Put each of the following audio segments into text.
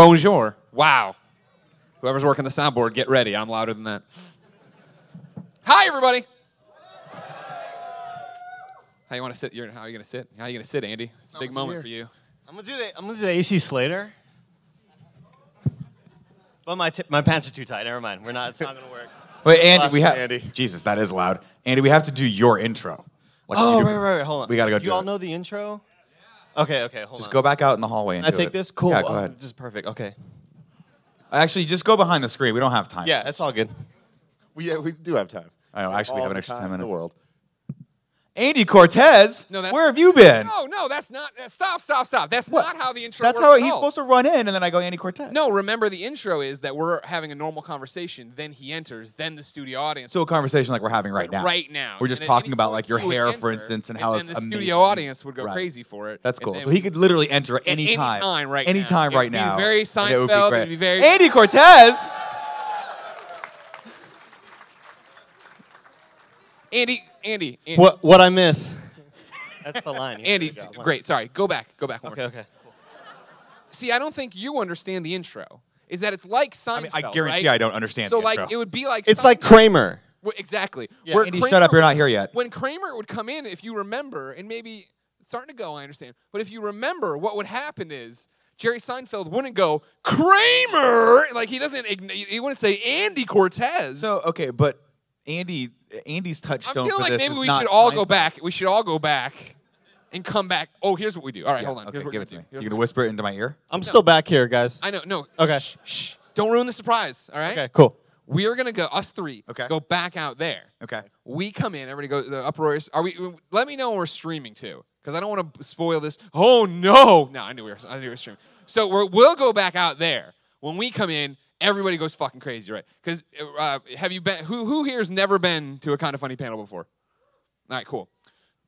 Bonjour. Wow. Whoever's working the soundboard, get ready. I'm louder than that. Hi, everybody. How you want to sit? How are you gonna sit? How are you gonna sit, Andy? It's a big moment for you. I'm gonna do the AC Slater. But my pants are too tight. Never mind. It's not gonna work. Wait, Andy, Jesus, that is loud. Andy, we have to do your intro. Like right. Hold on. We gotta go do do you all it. know the intro? Okay, hold on. Just go back out in the hallway and I do take it. this? Cool. Yeah, go ahead. This is perfect. Okay. Actually, just go behind the screen. We don't have time. Yeah, that's all good. We do have time. I know. Actually, we have an extra 10 in the minutes. world. Andy Cortez, No, where have you been? No, that's not. Stop. That's not how the intro That's works how at he's all. supposed to run in, and then I go Andy Cortez. No, remember the intro is that we're having a normal conversation, then he enters, then the studio audience. So a conversation like we're having right now. Right now. We're just And at talking any about point like your he would hair, for enter, instance, and how it's then the amazing. studio audience would go Right. crazy for it. That's and cool. then So he could literally enter at any time. Anytime right Anytime now. right now. It'd be very And it would be Seinfeld. great. It'd be very... Andy Cortez! Andy. What I miss? That's the line. Yeah, Andy, there we go. great. Sorry. Go back one more. Okay. See, I don't think you understand the intro. Is that it's like Seinfeld, I guarantee right? I don't understand So the like intro. it would be like It's like Kramer. Well, exactly. Yeah, Where Andy, Kramer shut up. You're not here yet. When Kramer would come in, if you remember, and maybe it's starting to go, I understand. But if you remember, what would happen is Jerry Seinfeld wouldn't go, Kramer! Like, he wouldn't say Andy Cortez. So, okay, but Andy's touchstone I feel for like this maybe is we not should all Seinfeld. go back. We should all go back and come back. Oh, here's what we do. All right, Yeah, hold on. okay, Here's what give we're it to me. gonna do. You're Here's going to what- whisper it into my ear? I'm still back here, guys. I know. No. Okay. Shh. Don't ruin the surprise, all right? Okay, cool. We are going to go, us three, Okay. go back out there. Okay. We come in, everybody goes, the uproarious. Let me know when we're streaming too, because I don't want to spoil this. Oh, no. No, I knew we were streaming. So we'll go back out there. When we come in, everybody goes fucking crazy, right? Because have you been, who here's never been to a Kind of Funny panel before? All right, cool.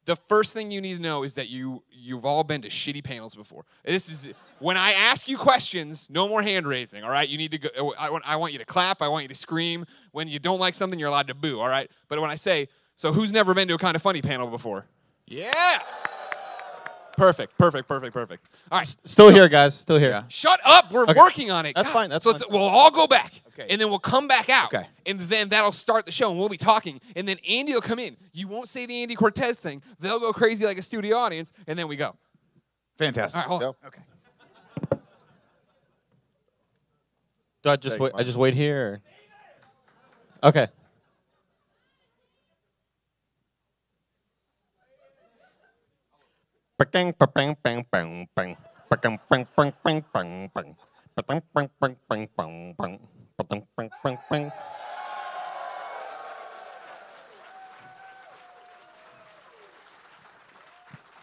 The first thing you need to know is that you've all been to shitty panels before. This is when I ask you questions, no more hand raising, all right? You need to go. I want you to clap. I want you to scream. When you don't like something, you're allowed to boo, all right? But when I say, so who's never been to a Kind of Funny panel before? Yeah! Perfect. All right. Still here, guys. Still here. Yeah. Shut up. We're working on it. That's God. fine, that's so fine. we'll all go back. Okay. And then we'll come back out. Okay. And then that'll start the show, and we'll be talking. And then Andy will come in. You won't say the Andy Cortez thing. They'll go crazy like a studio audience, and then we go. Fantastic. All right, hold on. Go. Okay. Do I just wait? I just wait here? Or? Okay.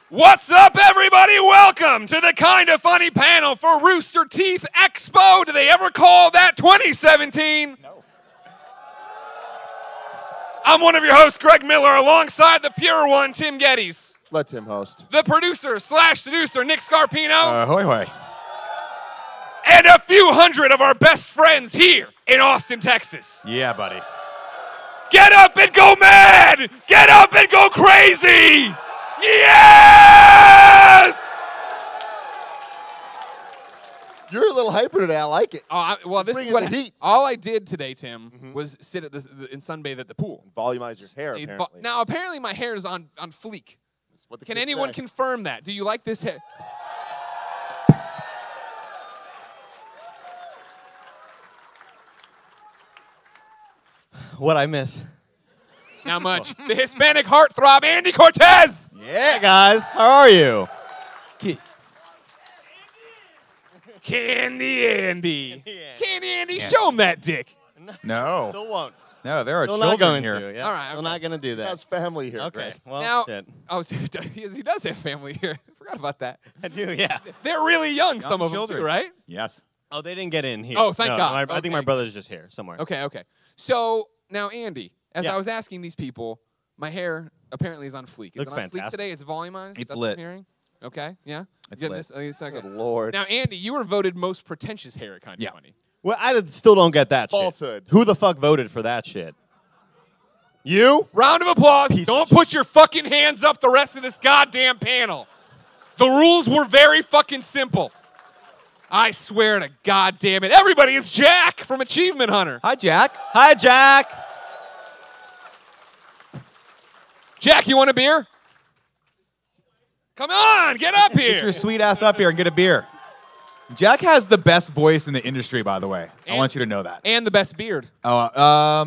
What's up, everybody? Welcome to the Kind of Funny panel for Rooster Teeth Expo. Do they ever call that 2017? No. I'm one of your hosts, Greg Miller, alongside the pure one, Tim Geddes. Let Tim host. The producer / seducer, Nick Scarpino. Hoy hoy. And a few hundred of our best friends here in Austin, Texas. Yeah, buddy. Get up and go mad! Get up and go crazy! Yes! You're a little hyper today. I like it. Well, this is Bringing what the heat. all I did today, Tim, was sit at and sunbathe at the pool. Volumize your hair, apparently. Now, apparently, my hair is on fleek. That's what the Can kids anyone say. confirm that? Do you like this hair? What I miss? Not much. The Hispanic heartthrob, Andy Cortez. Hey, guys. How are you? Candy Andy. Candy Andy, show him that dick. No. Still won't. No, there are Still children not going here. to. Yeah. All right, Still okay. not going to do that. That's family here, Okay. Greg. Well, Now, shit. oh, so he does have family here. I forgot about that. I do, yeah. They're really young, some of them, children. too, right? Yes. Oh, they didn't get in here. Oh, thank No, God. I think my Okay. brother's just here somewhere. Okay. So now, Andy, as Yeah. I was asking these people, my hair apparently is on fleek. Is Looks it on fleek fantastic. today? It's volumized? It's That's lit. What I'm hearing? Okay, yeah? It's Getting lit. this? A second. Good Lord. Now, Andy, you were voted most pretentious hair at Kind of Yeah. Funny. Well, still don't get that Falsehood. shit. Who the fuck voted for that shit? You? Round of applause. Piece Don't of shit. put your fucking hands up the rest of this goddamn panel. The rules were very fucking simple. I swear to God damn it. Everybody, it's Jack from Achievement Hunter. Hi, Jack. Hi, Jack. Jack, you want a beer? Come on, get up here. Get your sweet ass up here and get a beer. Jack has the best voice in the industry, by the way. I want you to know that. And the best beard. Oh, I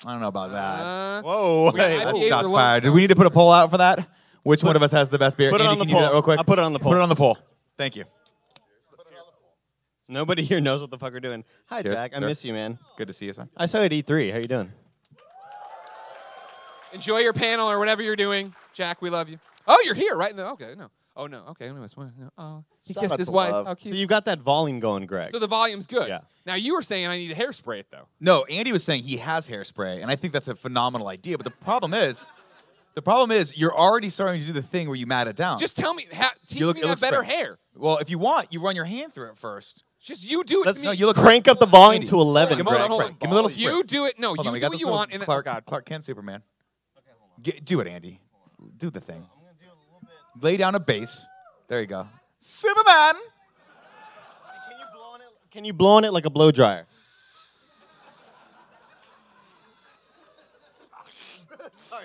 don't know about that. Whoa, hey, That's gave shots her one- fired. Do we need to put a poll out for that? Which one of us has the best beer? Put it Andy, on the can you do that poll. real quick? I'll put it on the poll. Put it on the poll. Thank you. Nobody here knows what the fuck we're doing. Hi, Cheers, Jack. I sir. miss you, man. Good to see you, son. I saw you at E3. How you doing? Enjoy your panel or whatever you're doing. Jack, we love you. Oh, you're here, right? No, okay, no. Oh, no, okay. Anyways, no. Oh, he Shout kissed out his to wife. love. How So cute. you've got that volume going, Greg. So the volume's good. Yeah. Now, you were saying I need to hairspray it, though. No, Andy was saying he has hairspray, and I think that's a phenomenal idea. But the problem is you're already starting to do the thing where you mat it down. Just tell me, teach You look- me it that looks better great. hair. Well, if you want, you run your hand through it first. Just you do it Let's to me. No, you look crank up the volume Andy, to 11, Give him a Greg. little spray. Give him a little You spritz. do it. No, Hold you on, we do got what this you little want. And then, Clark, oh, God. Clark Kent Superman. Do it, Andy. Do the thing. Lay down a bass. There you go. Superman. Can you blow on it like a blow dryer? Sorry.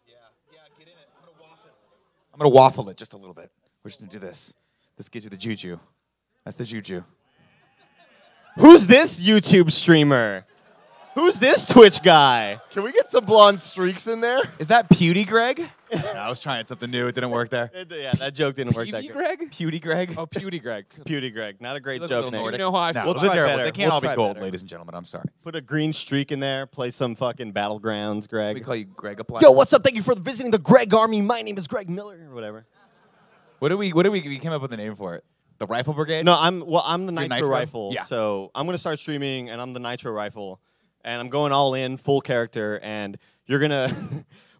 Yeah, get in it. I'm gonna waffle it just a little bit. We're just gonna do this. This gives you the juju. That's the juju. Who's this YouTube streamer? Who's this Twitch guy? Can we get some blonde streaks in there? Is that Pewdie Greg? No, I was trying something new. It didn't work there. Yeah, that joke didn't work that Pewdie good. Greg? Pewdie Greg? Oh, Pewdie Greg. Pewdie Greg. Not a great Look a joke little name. Nordic. You know how I No, feel. We'll those are try terrible. better. They can't We'll all be try gold, better. ladies and gentlemen. I'm sorry. Put a green streak in there. Play some fucking Battlegrounds, Greg. We call you Greg Apply. Yo, what's up? Thank you for visiting the Greg Army. My name is Greg Miller, or whatever. What do we came up with a name for it? The Rifle Brigade? No, I'm the Nitro Nitro? Rifle. Yeah. So I'm gonna start streaming, and I'm the Nitro Rifle, and I'm going all in, full character, and you're gonna.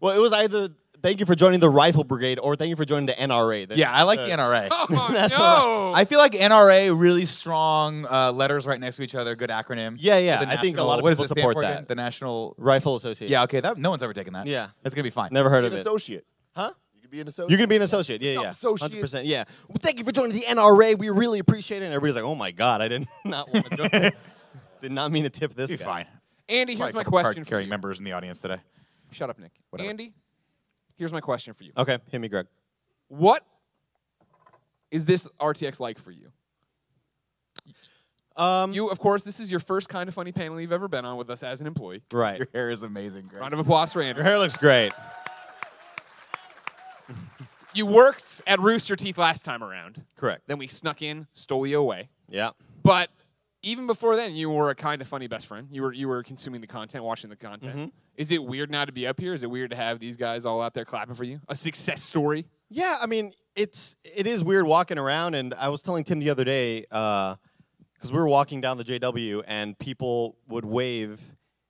Well, it was either thank you for joining the Rifle Brigade or thank you for joining the NRA. Yeah, I like the NRA. Oh, That's no. I feel like NRA, really strong letters right next to each other, good acronym. Yeah. The I think a national- lot of what does people it stand support for again? that. The National. Rifle Association. Yeah, okay. No one's ever taken that. Yeah. That's gonna be fine. Never heard Be of an it. associate. Huh? You could be an associate. You can be an associate. Yeah, yeah. Associate. 100%. Yeah. Well, thank you for joining the NRA. We really appreciate it. And everybody's like, oh my God, I did not want to join. Did not mean to tip this Be guy. fine. Andy, here's Probably my a couple question for card-carrying you. members in the audience today. Shut up, Nick. Whatever. Andy, here's my question for you. Okay, hit me, Greg. What is this RTX like for you? You, of course, this is your first kind of funny panel you've ever been on with us as an employee. Right. Your hair is amazing, Greg. Round of applause for Your Andrew. hair looks great. You worked at Rooster Teeth last time around. Correct. Then we snuck in, stole you away. Yeah. But even before then, you were a kind of funny best friend. You were consuming the content, watching the content. Mhm. Is it weird now to be up here? Is it weird to have these guys all out there clapping for you? A success story? Yeah, I mean, it is weird walking around, and I was telling Tim the other day, because we were walking down the JW, and people would wave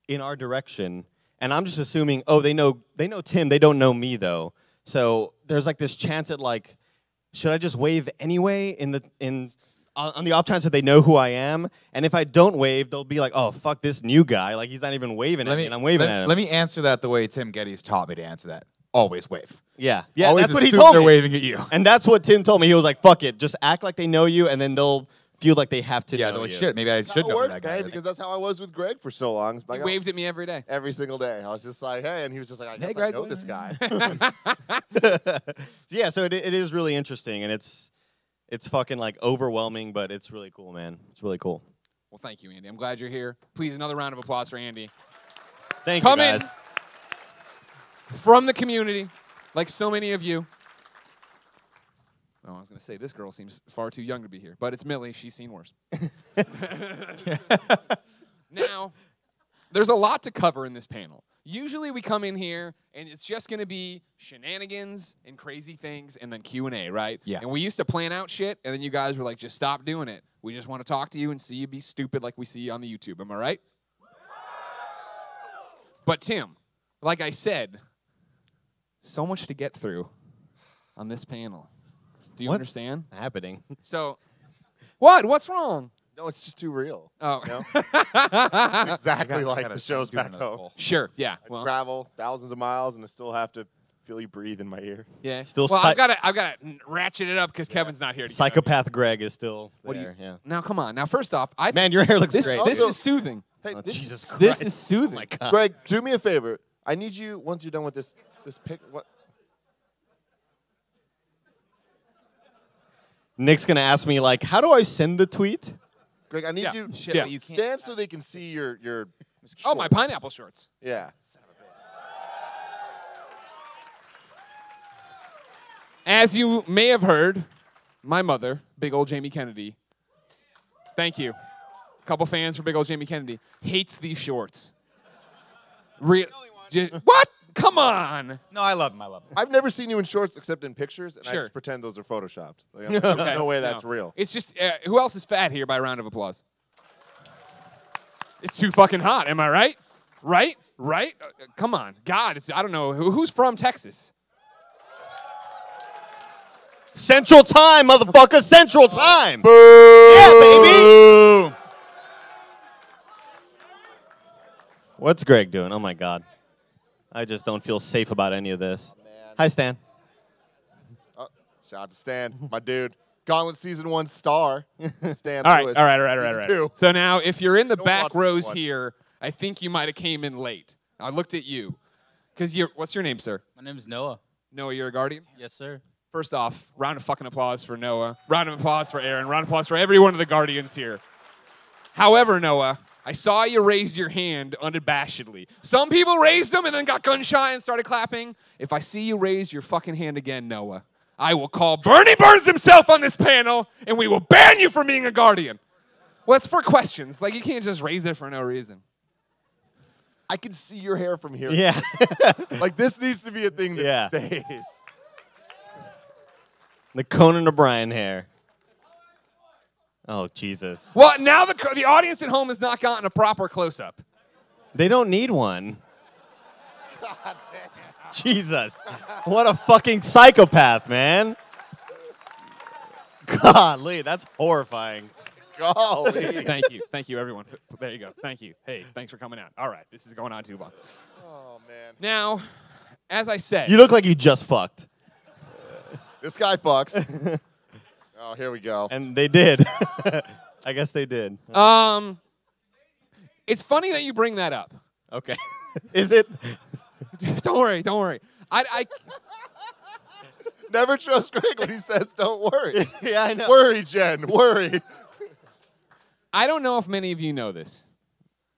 in our direction, and I'm just assuming, oh, they know Tim, they don't know me though. So there's like this chance at like, should I just wave anyway on the off chance that they know who I am? And if I don't wave, they'll be like, oh, fuck this new guy. Like, he's not even waving at me, and I'm waving at him. Let me answer that the way Tim Geddes taught me to answer that. Always wave. Yeah, Always that's what he assume told they're me. waving at you. And that's what Tim told me. He was like, fuck it. Just act like they know you, and then they'll feel like they have to Yeah, know they're like, you. shit, maybe I That's should how it know who works, that guy man, is. because that's how I was with Greg for so long. He waved at me every day. every single day. I was just like, hey, and he was just like, I guess Greg, I know this guy. Yeah, so it is really interesting, and it's fucking like overwhelming, but it's really cool, man. It's really cool. Well, thank you, Andy. I'm glad you're here. Please, another round of applause for Andy. Thank you, Coming guys. from the community, like so many of you. Oh, I was going to say, this girl seems far too young to be here, but it's Millie. She's seen worse. Now, there's a lot to cover in this panel. Usually we come in here, and it's just going to be shenanigans and crazy things and then Q&A, right? Yeah. And we used to plan out shit, and then you guys were like, just stop doing it. We just want to talk to you and see you be stupid like we see you on the YouTube. Am I right? But Tim, like I said, so much to get through on this panel. Do you What's understand? happening? So, what? What's wrong? No, it's just too real. Oh. You know? Exactly I like gotta the shows do back another home. poll. Sure, yeah. I Well, travel thousands of miles and I still have to feel you breathe in my ear. Yeah. Still well, psy- I've got to ratchet it up because Kevin's not here. To Psychopath Greg is still What do you? there. Yeah. Now come on. Now first off, I Man, your hair looks this great. this Also- is soothing. Hey, Oh, this, Jesus Christ. This is soothing. Oh my God. Greg, do me a favor. I need you once you're done with this pic. What? Nick's gonna ask me like, how do I send the tweet? Greg, I need Yeah. you Shit, Yeah. but you can't- stand so they can see your. Oh, my pineapple shorts. Yeah. As you may have heard, my mother, big old Jamie Kennedy. Thank you. Couple fans for big old Jamie Kennedy. Hates these shorts. What? Come on. No, I love him. I love him. I've never seen you in shorts except in pictures, and I Sure. just pretend those are photoshopped. Like, Okay. there's no way that's No. real. It's just, who else is fat here by a round of applause? It's too fucking hot, am I right? Right? Right? Come on. God, I don't know. Who's from Texas? Central Time, motherfucker. Central Time. Boo! Yeah, baby. What's Greg doing? Oh my God. I just don't feel safe about any of this. man. Hi, Stan. Shout out to Stan, my dude. Gauntlet Season 1 star. Stan All right, Lewis. all right. Season 2. So now, if you're in the Don't back watch rows this one. here, I think you might have came in late. I looked at you. Because what's your name, sir? My name is Noah. Noah, you're a guardian? Yes, sir. First off, round of fucking applause for Noah. Round of applause for Aaron. Round of applause for every one of the guardians here. However, Noah, I saw you raise your hand unabashedly. Some people raised them and then got gun shy and started clapping. If I see you raise your fucking hand again, Noah, I will call Bernie Burns himself on this panel and we will ban you from being a guardian. Well, it's for questions. Like, you can't just raise it for no reason. I can see your hair from here. Yeah. Like, this needs to be a thing that Yeah. stays. The Conan O'Brien hair. Oh, Jesus. Well, now the audience at home has not gotten a proper close-up. They don't need one. Jesus. What a fucking psychopath, man. Golly, that's horrifying. Golly. Thank you, everyone. There you go. Thank you. Hey, thanks for coming out. All right, this is going on too long. Oh, man. Now, as I said, You look like you just fucked. This guy fucks. Oh, here we go. And they did. I guess they did. it's funny that you bring that up. Okay. Is it? Don't worry. I Never trust Greg when he says don't worry. Yeah, I know. Worry, Jen. Worry. I don't know if many of you know this.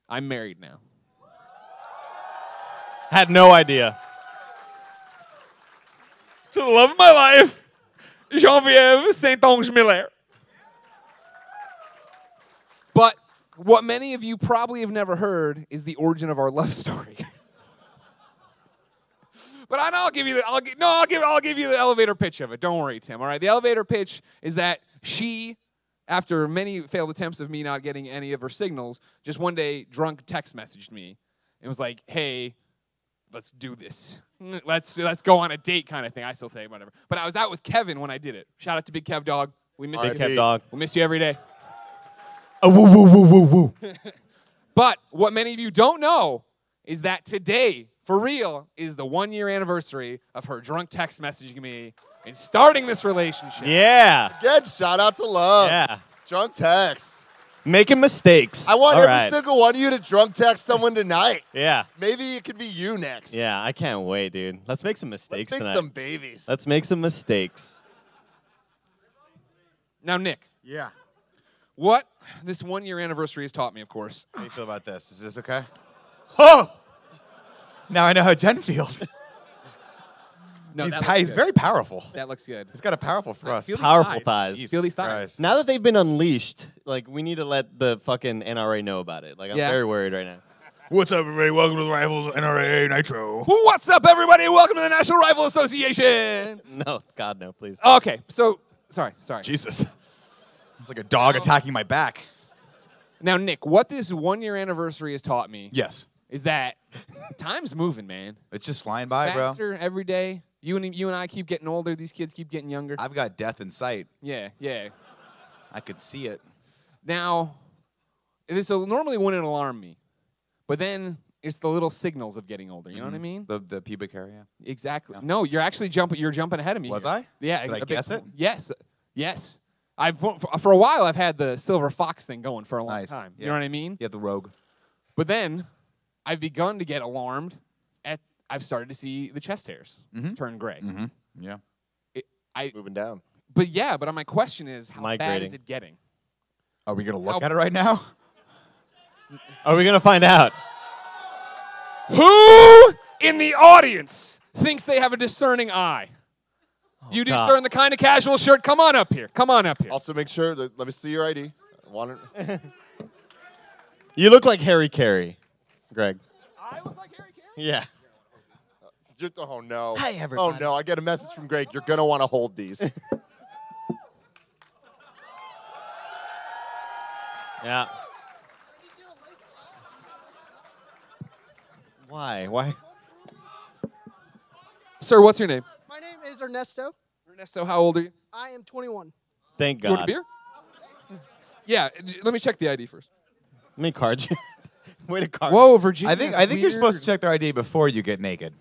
I'm married now. Had no idea. To the love of my life, Geneviève Saint-Onge Miller. But what many of you probably have never heard is the origin of our love story. But I'll give you the elevator pitch of it. Don't worry, Tim. All right. The elevator pitch is that she, after many failed attempts of me not getting any of her signals, just one day drunk text messaged me and was like, "Hey, let's do this. Let's go on a date," kind of thing. I still say whatever. But I was out with Kevin when I did it. Shout out to Big Kev Dog. We miss you. Kev Dog. We miss you every day. Oh, woo, woo, woo, woo, woo. But what many of you don't know is that today, for real, is the 1-year anniversary of her drunk text messaging me and starting this relationship. Yeah. Again, shout out to love. Yeah. Drunk text. Making mistakes. I want All every right. single one of you to drunk text someone tonight. Yeah. Maybe it could be you next. Yeah, I can't wait, dude. Let's make some Let's mistakes make tonight. some babies. Let's make some mistakes. Now, Nick, Yeah. what this 1-year anniversary has taught me, of course. How do you feel about this? Is this okay? Oh! Now I know how Jen feels. No, he's that looks he's good. very powerful. That looks good. He's got a powerful thrust. Feel these Powerful thighs. Jesus Feel these thighs. Christ. Now that they've been unleashed, like, we need to let the fucking NRA know about it. Like, I'm Yeah. very worried right now. What's up, everybody? Welcome to the Rivals NRA Nitro. What's up, everybody? Welcome to the National Rifle Association. No, God, no, please. Okay, so, sorry. Jesus. It's like a dog attacking my back. Now, Nick, what this 1-year anniversary has taught me Yes. is that time's moving, man. It's just flying by, bro. Faster every day. You and I keep getting older. These kids keep getting younger. I've got death in sight. Yeah. I could see it. Now, this normally wouldn't alarm me, but then It's the little signals of getting older. You know what I mean? The pubic hair, yeah. Exactly. No, you're actually jumping. You're jumping ahead of me. Was here. I? Yeah. Did I guess it? Yes. Yes. For a while I've had the silver fox thing going for a long Nice. time. Yeah. You know what I mean? Yeah, the rogue. But then I've begun to get alarmed I've started to see the chest hairs turn gray. Yeah. Moving down. But my question is, how bad Migrating. is it getting? Are we gonna look at it right now? Are we gonna find out? Who in the audience thinks they have a discerning eye? You God. discern the kind of casual shirt? Come on up here. Come on up here. Also, make sure that let me see your ID. I want it. You look like Harry Carey, Greg. I look like Harry Carey? Yeah. Oh no. Hi, everybody. Oh no, I get a message from Greg. You're gonna want to hold these. Yeah. Why? Why? Sir, what's your name? My name is Ernesto. Ernesto, how old are you? I am 21. Thank You want a God. beer? Yeah, let me check the ID first. Let me card you. Way to card. Whoa, Virginia. I think you're supposed to check their ID before you get naked.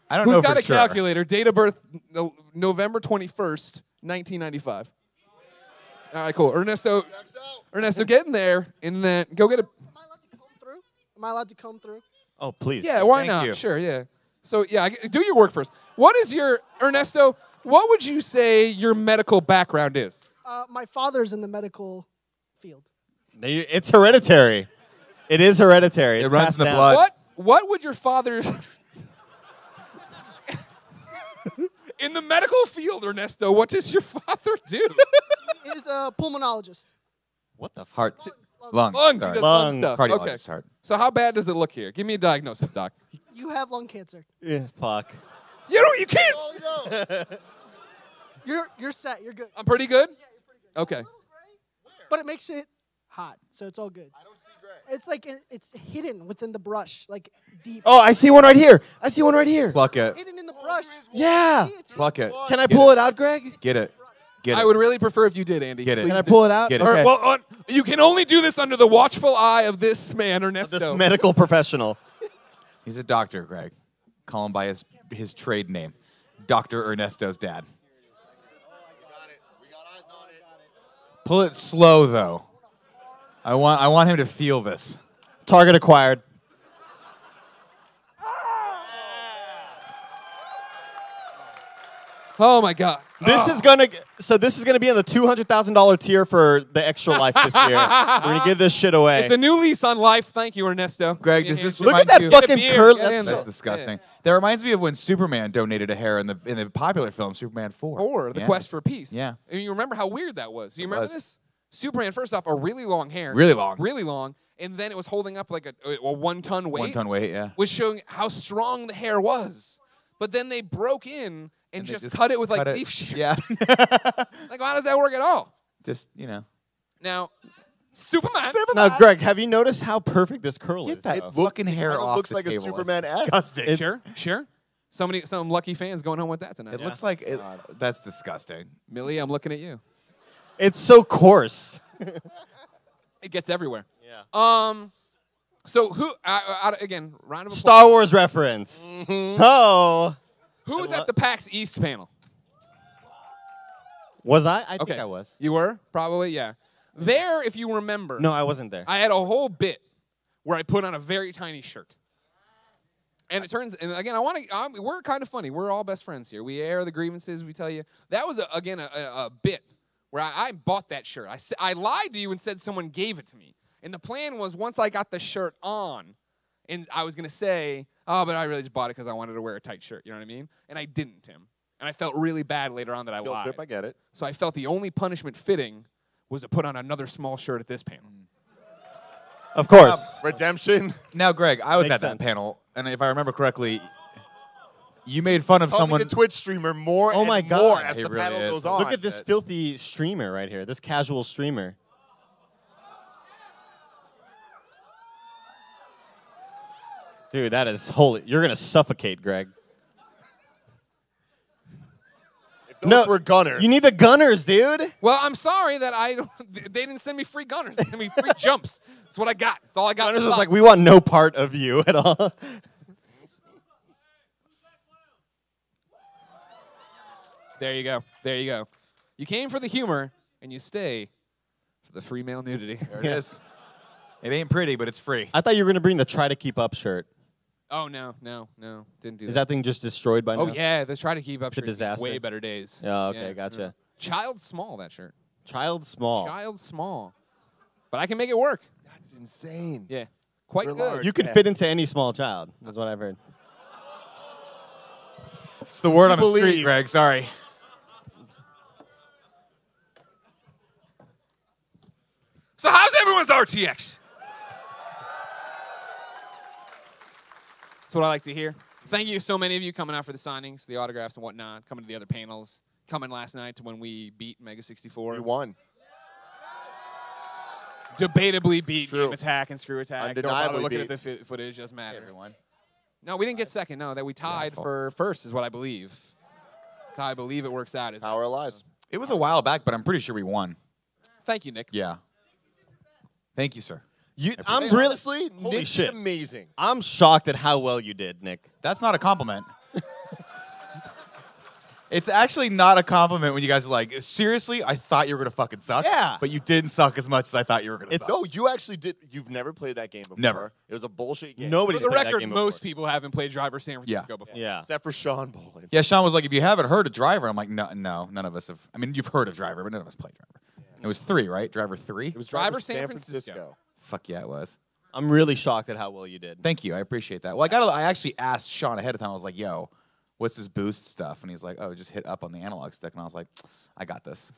I don't Who's know got for a sure. calculator? Date of birth, November 21st, 1995. All right, cool. Ernesto, get in there and then go get a. Am I allowed to comb through? Am I allowed to comb through? Oh, please. Yeah, why Thank not? you. Sure, yeah. So, yeah, do your work first. What is your, Ernesto, what would you say your medical background is? My father's in the medical field. It's hereditary. It is hereditary. It It's runs passed in the down. blood. What would your father's. In the medical field, Ernesto, what does your father do? He is a pulmonologist. What the fuck? Heart, lungs. Lungs. He sorry. does lung Lungs. stuff. Cardiologist, Okay. heart. So how bad does it look here? Give me a diagnosis, doc. You have lung cancer. Yeah, fuck. You can't. You're set. You're good. I'm pretty good? Okay. But it makes it hot, so it's all good. I don't see gray. It's like it's hidden within the brush, like deep. Oh, I see one right here. I see one right here. Pluck it. Hidden in the brush. Yeah. See, it's Pluck it. Can I pull it out, Greg? Get it. Get it. I would really prefer if you did, Andy. Get it. Please Can I do. pull it out? Get it. Okay. Well, you can only do this under the watchful eye of this man, Ernesto. This medical professional. He's a doctor, Greg. Call him by his trade name. Dr. Ernesto's dad. Pull it slow, though. I want him to feel this. Target acquired. Oh my God. This is gonna be in the $200,000 tier for the extra life this year. We're gonna give this shit away. It's a new lease on life. Thank you, Ernesto. Greg, Give me does a this hand. Look at remind that you- Get a fucking beer, curl. get in That's there. That's disgusting. That reminds me of when Superman donated a hair in the popular film Superman 4. Or the Yeah. quest for peace. Yeah. And you remember how weird that was. You remember was. this? Superman, first off, a really long hair. Really long. Really long. And then it was holding up like a 1-ton weight. 1 ton weight, yeah. Was showing how strong the hair was. But then they broke in and they just just cut it with like cut it. beef shears. Yeah. Like, how does that work at all? Just, you know. Now, Superman. Now, Greg, have you noticed how perfect this curl Get is? that though? fucking hair Kinda off looks the like a table. Superman It's ass. disgusting. Sure. Some lucky fans going home with that tonight. It looks like that's disgusting. Millie, I'm looking at you. It's so coarse. It gets everywhere. Yeah. So who? Again, round of applause. Star Wars reference. Oh. Who was at the PAX East panel? Was I? I Okay, think I was. You were probably, yeah. There, if you remember, No, I wasn't there. I had a whole bit where I put on a very tiny shirt. And it turns, and again, we're kind of funny. We're all best friends here. We air the grievances. We tell you. That was, again, a bit where I bought that shirt. I lied to you and said someone gave it to me. And the plan was once I got the shirt on, and I was going to say, oh, but I really just bought it because I wanted to wear a tight shirt. You know what I mean? And I didn't, Tim. And I felt really bad later on that I Guilt lied. trip, I get it. So I felt the only punishment fitting was to put on another small shirt at this panel. Of course. Redemption. Now, Greg, I was Makes at that sense. panel, and if I remember correctly, you made fun of Calling someone. a Twitch streamer more Oh and my more God. as He the really panel is. goes on. Look at this filthy streamer right here. This casual streamer. Dude, that is holy. You're going to suffocate, Greg. No, we're gunners. You need the gunners, dude. Well, I'm sorry that they didn't send me free gunners. They sent me free jumps. That's what I got. That's all I got. Gunners was like, we want no part of you at all. There you go. There you go. You came for the humor, and you stay for the free male nudity. There it is. It ain't pretty, but it's free. I thought you were gonna bring the try to keep up shirt. Oh no, didn't do Is that. that thing just destroyed by now? Oh yeah, the try to keep up It's a shirt. disaster. Way better days. Oh, okay, Yeah, gotcha. yeah. Child small that shirt. Child small. Child small, but I can make it work. That's insane. Yeah, quite We're good. large. You could fit into any small child. That's what I've heard. It's the word on the street, Believe. Greg. Sorry. So how's everyone's RTX? That's what I like to hear. Thank you so many of you coming out for the signings, the autographs and whatnot, coming to the other panels, coming last night to when we beat Mega 64. We won. Debatably beat True. Game Attack and Screw Attack. Don't bother Undeniably looking at beat. the footage, doesn't matter. Everyone. No, we didn't get second. No, that we tied for first is what I believe. That's how I believe it works out. Power of lies. It was a while back, but I'm pretty sure we won. Thank you, Nick. Yeah. Thank you, sir. I'm Hey, really honestly, holy Nick shit. did amazing. I'm shocked at how well you did, Nick. That's not a compliment. It's actually not a compliment when you guys are like, seriously, I thought you were going to fucking suck. Yeah. But you didn't suck as much as I thought you were going to suck. No, you actually did. You've never played that game before. Never. It was a bullshit game. Nobody. For the played that record, game most before. people haven't played Driver San Francisco before. Yeah. Except for Sean Bolin. Yeah, Sean was like, if you haven't heard of Driver, I'm like, no, none of us have. I mean, you've heard of Driver, but none of us played Driver. It was 3, right? Driver 3? It was Driver Driver San Francisco. Fuck yeah, it was. I'm really shocked at how well you did. Thank you. I appreciate that. Well, I actually asked Sean ahead of time. I was like, yo, what's this boost stuff? And he's like, oh, just hit up on the analog stick. And I was like, I got this.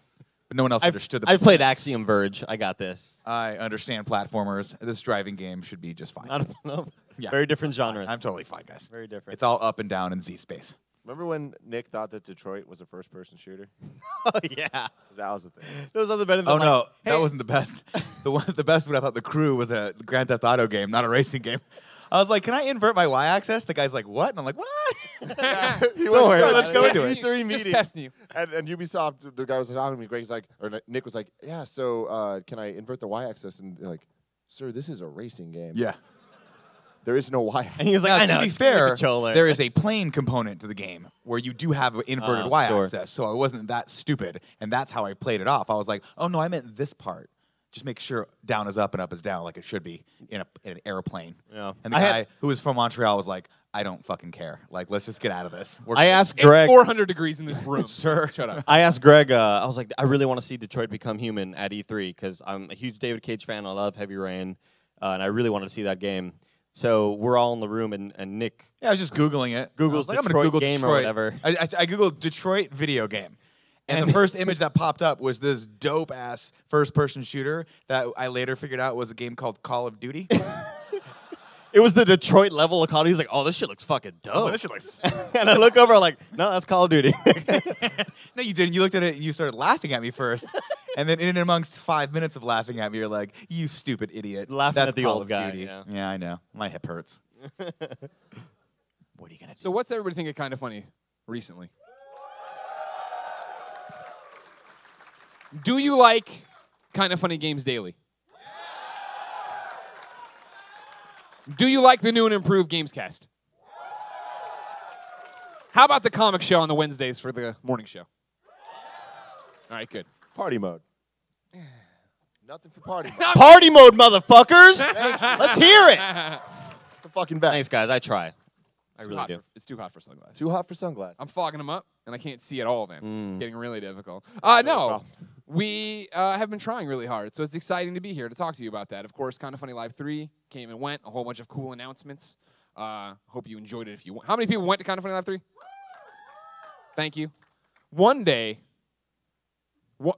But no one else understood the I've played mechanics. Axiom Verge. I got this. I understand platformers. This driving game should be just fine. No. Yeah. Very different genres. I'm totally fine, guys. Very different. It's all up and down in Z space. Remember when Nick thought that Detroit was a first-person shooter? Oh, yeah. 'Cause that was the thing. Those other better than Oh like, no, hey, that wasn't the best. The best one I thought the Crew was a Grand Theft Auto game, not a racing game. I was like, can I invert my y-axis? The guy's like, what? And I'm like, what? He Don't worry, went let's go into it. E3 Just meeting. testing you. And Ubisoft, the guy was talking to me. Greg's like, or Nick was like, yeah. So can I invert the y-axis? And they're like, sir, this is a racing game. Yeah. There is no y-axis. And he was like, Now, I know. to be it's gonna be fair, controller. there is a plane component to the game where you do have an inverted Sure. y-axis, so I wasn't that stupid, and that's how I played it off. I was like, oh no, I meant this part. Just make sure down is up and up is down, like it should be in an airplane. Yeah. And the I guy had- who was from Montreal was like, I don't fucking care. Like, let's just get out of this. I asked It's Greg. 400 degrees in this room. Sir. Shut up. I asked Greg. I was like, I really want to see Detroit Become Human at E3 because I'm a huge David Cage fan. I love Heavy Rain, and I really wanted to see that game. So we're all in the room, and Nick. Yeah, I was just Googling it. Google's I was like, I'm gonna Detroit Google game or Detroit. whatever. I Googled Detroit video game. And the first image that popped up was this dope-ass first-person shooter that I later figured out was a game called Call of Duty. It was the Detroit level of Call of Duty. He's like, oh, this shit looks fucking dope. Oh, this shit looks... And I look over, I'm like, no, that's Call of Duty. No, you didn't. You looked at it and you started laughing at me first. And then in and amongst 5 minutes of laughing at me, you're like, you stupid idiot. Laughing That's at the Call old of guy, Duty. yeah. Yeah, I know. My hip hurts. What are you going to do? So what's everybody think of Kind of Funny recently? Do you like Kind of Funny Games Daily? Do you like the new and improved Gamescast? How about the comic show on the Wednesdays for the morning show? All right, good. Party mode. Nothing for party mode. Party mode, motherfuckers. Let's hear it. The fucking best. Thanks, guys. I try. I Too really hot do. It's too hot for sunglasses. Too hot for sunglasses. I'm fogging them up, and I can't see at all, man. Mm. It's getting really difficult. No, problem. we have been trying really hard, so it's exciting to be here to talk to you about that. Of course, Kind of Funny Live 3 came and went, a whole bunch of cool announcements. Hope you enjoyed it if you went. How many people went to Kind of Funny Live 3? Thank you. One day,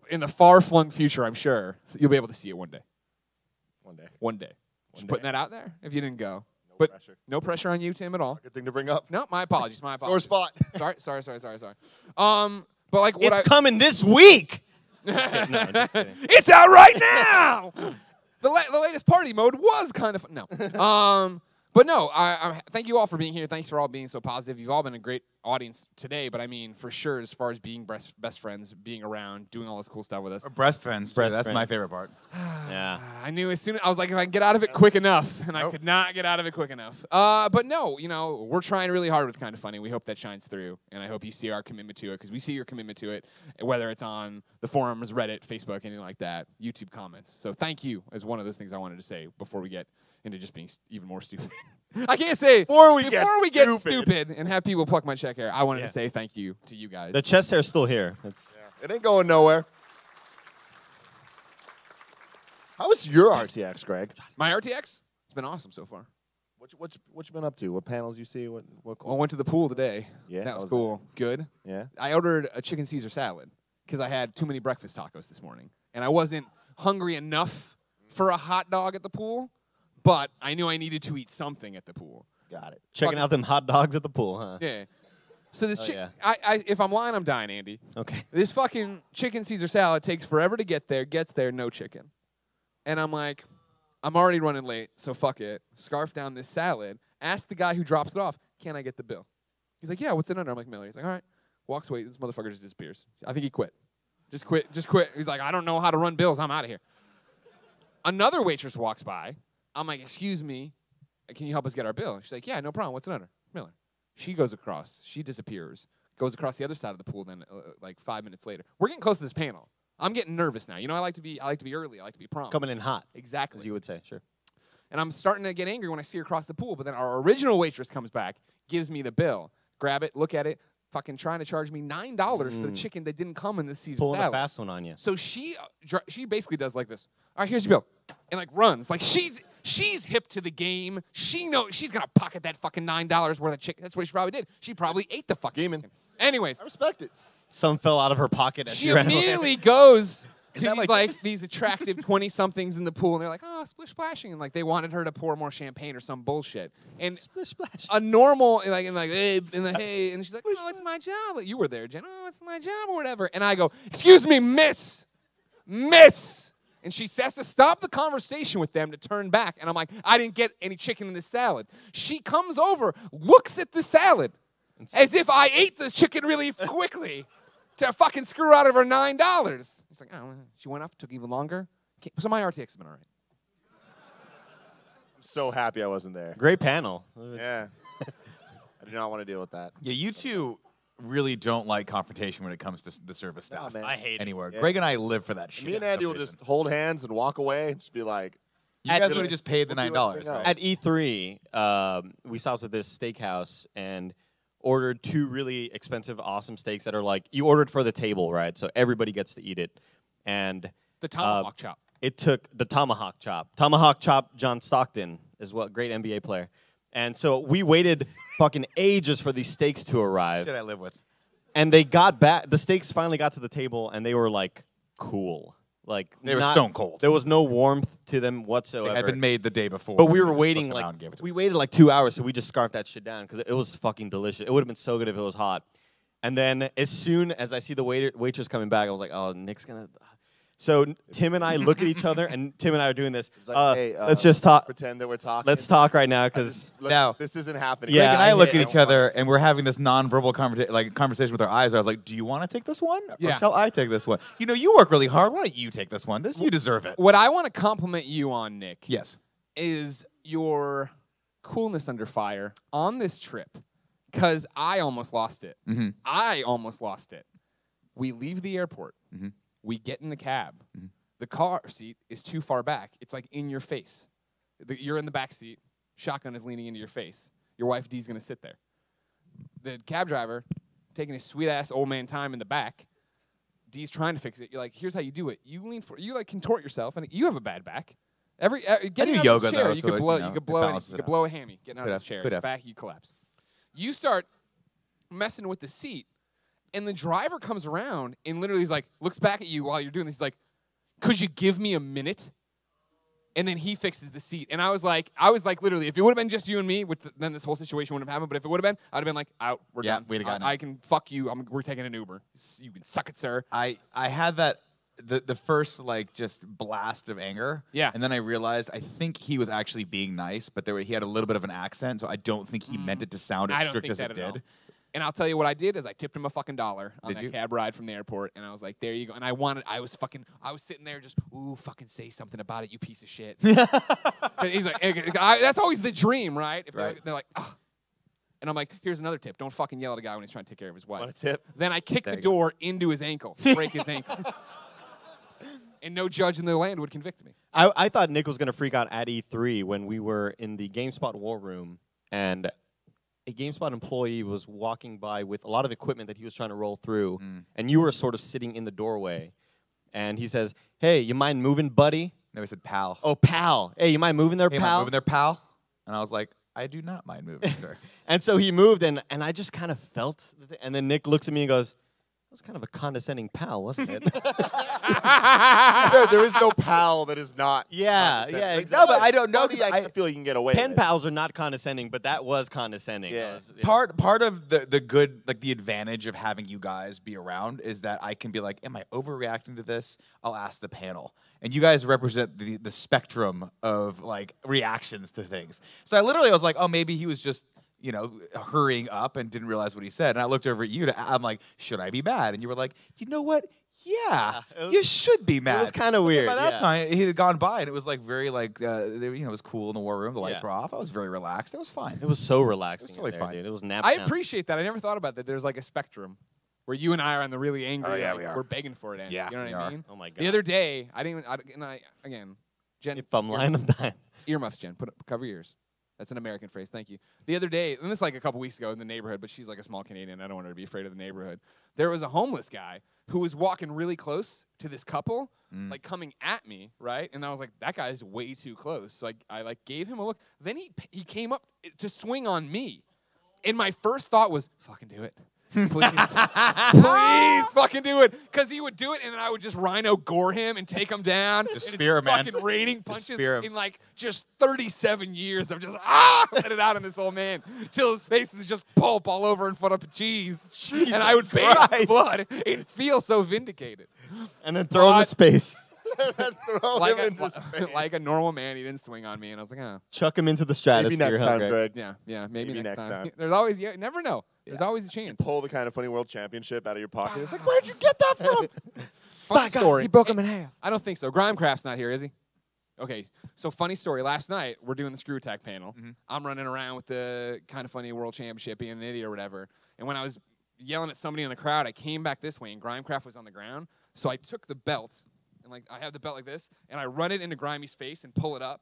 in the far-flung future, I'm sure, you'll be able to see it one day. One day. One day. Just day. putting that out there if you didn't go. No But pressure. no pressure on you, Tim, at all. Good thing to bring up. No, my apologies. My Sore apologies. spot. Sorry. But like what It's coming this week. No, just kidding. It's out right now. the latest party mode was kind of fun. No. But no, I thank you all for being here. Thanks for all being so positive. You've all been a great audience today, but I mean for sure as far as being best friends, being around, doing all this cool stuff with us. Or breast friends. Breast That's my friends. favorite part. Yeah. I knew as soon as I was like, if I can get out of it quick enough, and I could not get out of it quick enough. But no, you know, we're trying really hard with Kind of Funny. We hope that shines through, and I hope you see our commitment to it, because we see your commitment to it, whether it's on the forums, Reddit, Facebook, anything like that, YouTube comments. So thank you is one of those things I wanted to say before we get into just being even more stupid. I can't say Before we get stupid and have people pluck my check hair. I wanted to say thank you to you guys. The chest hair's still here. It's It ain't going nowhere. How was your RTX, Greg? My RTX, it's been awesome so far. What you been up to? What panels you see? What Well, I cool? went to the pool today. Yeah, that how was was cool. Good. Yeah. I ordered a chicken Caesar salad because I had too many breakfast tacos this morning, and I wasn't hungry enough for a hot dog at the pool, but I knew I needed to eat something at the pool. Got it. checking Fucking- out them hot dogs at the pool, huh? Yeah. So this Oh, chicken, yeah. if I'm lying, I'm dying, Andy. Okay. This fucking chicken Caesar salad takes forever to get there, gets there, no chicken. And I'm like, I'm already running late, so fuck it. Scarf down this salad, ask the guy who drops it off, can I get the bill? He's like, yeah, what's it under? I'm like, Miller. He's like, all right. Walks away, this motherfucker just disappears. I think he quit. Just quit. He's like, I don't know how to run bills, I'm out of here. Another waitress walks by. I'm like, excuse me, can you help us get our bill? She's like, yeah, no problem, what's it under? Miller. She goes across, she disappears, goes across the other side of the pool then like 5 minutes later. We're getting close to this panel. I'm getting nervous now. You know, I like to be early. I like to be prompt. Coming in hot, Exactly. as you would say. Sure. And I'm starting to get angry when I see her across the pool. But then our original waitress comes back, gives me the bill, grab it, look at it, fucking trying to charge me $9 for the chicken that didn't come in this Caesar Pulling a salad. fast one on you. So she basically does like this. All right, here's your bill, and like runs. Like she's hip to the game. She knows she's gonna pocket that fucking $9 worth of chicken. That's what she probably did. She probably ate the fucking Gaming. chicken. Anyways, I respect it. Some fell out of her pocket as she she ran away. immediately goes to that these, like- these attractive 20-somethings in the pool, and they're like, oh, splish splashing, and like they wanted her to pour more champagne or some bullshit. And Splish splash. a normal hey, and she's like, oh, it's my job. You were there, Jen. Oh, it's my job or whatever. And I go, excuse me, miss. And she has to stop the conversation with them to turn back. And I'm like, I didn't get any chicken in this salad. She comes over, looks at the salad as if I ate the chicken really quickly to fucking screw out of her $9. It's like, oh, she went up, took even longer. So my RTX has been all right. I'm so happy I wasn't there. Great panel. Yeah. I do not want to deal with that. Yeah, you two really don't like confrontation when it comes to the service staff. man. I hate it. Anywhere. Yeah. Greg and I live for that shit. Me and for some Andy will reason. just hold hands and walk away and just be like, You guys At- would have just paid the We'll do $9. anything Right? else. At E3, we stopped at this steakhouse and ordered 2 really expensive, awesome steaks that are like, you ordered for the table, right? So everybody gets to eat it. And The tomahawk chop. it took the tomahawk chop. Tomahawk chop John Stockton is what great NBA player. And so we waited fucking ages for these steaks to arrive. Shit I live with. And they got back. The steaks finally got to the table, and they were like cool. Like They were stone cold. There was no warmth to them whatsoever. They had been made the day before. But we were Cooked waiting them like out and gave it to we waited like 2 hours, so we just scarfed that shit down because it was fucking delicious. It would have been so good if it was hot. And then as soon as I see the waitress coming back, I was like, oh, Nick's gonna. So Tim and I look at each other, and Tim and I are doing this. it's like, hey, let's just talk. pretend that we're talking. Let's talk right now because Now- this isn't happening. Greg Yeah, and I I look hate at each other and we're having this non-verbal conversation with our eyes. I was like, "Do you want to take this one, or Yeah. shall I take this one? You know, you work really hard. Why don't you take this one? You deserve it." What I want to compliment you on, Nick, Yes. is your coolness under fire on this trip, because I almost lost it. Mhm. I almost lost it. We leave the airport. Mhm. We get in the cab. The car seat is too far back. It's like in your face. You're in the back seat. Shotgun is leaning into your face. Your wife Dee's gonna sit there. The cab driver taking his sweet ass old man time in the back. Dee's trying to fix it. You're like, here's how you do it. You lean for. You like contort yourself, and you have a bad back. Getting do out yoga, of this chair, though, you so could it, blow. you know, You could it blow. balances You it could out. blow a hammy. Getting out Could of have, this chair, could have. back you collapse. You start messing with the seat, and the driver comes around and literally is like, looks back at you while you're doing this. He's like, "Could you give me a minute?" And then he fixes the seat. And I was like, literally, if it would have been just you and me, then this whole situation wouldn't have happened. But if it would have been, I'd have been like, out, we're Yeah, done. we'd have gotten it. I can fuck you. We're taking an Uber. You can suck it, sir. I had that the first like just blast of anger. Yeah. And then I realized I think he was actually being nice, but he had a little bit of an accent, so I don't think he meant it to sound I as don't strict think as that it at all. did. And I'll tell you what I did is I tipped him a fucking $1 on Did that you? cab ride from the airport, and I was like, there you go. And I was sitting there just, ooh, fucking say something about it, you piece of shit. He's like, that's always the dream, right? If they're like, oh. And I'm like, here's another tip. Don't fucking yell at a guy when he's trying to take care of his wife. Want a tip? Then I kick the you door into his ankle, break his ankle. And no judge in the land would convict me. I thought Nick was going to freak out at E3 when we were in the GameSpot war room, and a GameSpot employee was walking by with a lot of equipment that he was trying to roll through, and you were sort of sitting in the doorway. And he says, hey, you mind moving, buddy? No, he said pal. Oh, pal. Hey, you mind moving there, Hey, pal? moving there, pal? And I was like, I do not mind moving, sir. And so he moved, and I just kind of felt, and then Nick looks at me and goes, that was kind of a condescending pal, wasn't it? There is no pal that is not. Yeah, condescending. yeah, Like, exactly. No, but I don't know, buddy, 'cause I I feel you can get away Pen with. pals are not condescending, but that was condescending. Yeah. Part of the good, like the advantage of having you guys be around is that I can be like, am I overreacting to this? I'll ask the panel. And you guys represent the spectrum of like reactions to things. So I literally was like, oh, maybe he was just, you know, hurrying up and didn't realize what he said. And I looked over at you I'm like, should I be mad? And you were like, you know what? Yeah, you should be mad. It was kind of weird. By that yeah. time, he had gone by, and it was like very like, it was cool in the war room. The lights Yeah. were off. I was very relaxed. It was fine. It was so relaxing. It was totally in there, fine. dude. It was nap I time. appreciate that. I never thought about that. There's like a spectrum where you and I are on the really angry. Oh, yeah, like, we are. We're begging for it. Yeah, You know we what I are. mean? Oh my god. The other day, I didn't even. Again, Jen. If I'm lying, I'm dying. Earmuffs, Jen. Cover your ears. That's an American phrase. Thank you. The other day, and this is like a couple weeks ago in the neighborhood, but she's like a small Canadian. I don't want her to be afraid of the neighborhood. There was a homeless guy who was walking really close to this couple, like coming at me, right? And I was like, that guy's way too close. So I like gave him a look. Then he came up to swing on me, and my first thought was, fucking do it. Please. Please fucking do it. Because he would do it, and then I would just rhino gore him and take him down. Just And spear him, it's man. fucking raining punches spear him. in like just 37 years of just let it out on this old man till his face is just pulp all over in front of cheese. And I would bathe in blood and feel so vindicated. And then throw him in But- space. Throw Like him into space. like a normal man, he didn't swing on me, and I was like, oh. Chuck him into the stratosphere. Maybe next huh, time, Greg? Greg. Yeah, maybe Maybe next next time. time. There's always, you never know. There's always a chance. Pull the kind of funny world championship out of your pocket. It's like, Where'd you get that from? Funny story. He broke him in half. I don't think so. Grimecraft's not here, is he? Okay, so funny story. Last night, we're doing the Screw Attack panel. I'm running around with the kind of funny world championship, being an idiot or whatever. And when I was yelling at somebody in the crowd, I came back this way, and Grimecraft was on the ground. So I took the belt, and like I have the belt like this, and I run it into Grimey's face and pull it up.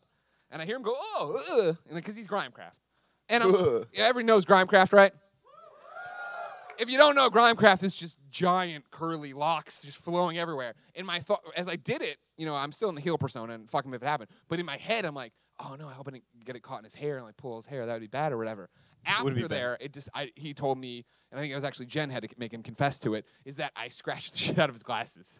And I hear him go, oh, because he's Grimecraft. And everybody knows Grimecraft, right? If you don't know, Grimecraft is just giant curly locks just flowing everywhere. In my thought, as I did it, you know, I'm still in the heel persona and fuck him if it happened. But in my head, I'm like, oh no, I hope I didn't get it caught in his hair and like pull his hair. That would be bad or whatever. After there, he told me, and I think it was actually Jen had to make him confess to it, is that I scratched the shit out of his glasses.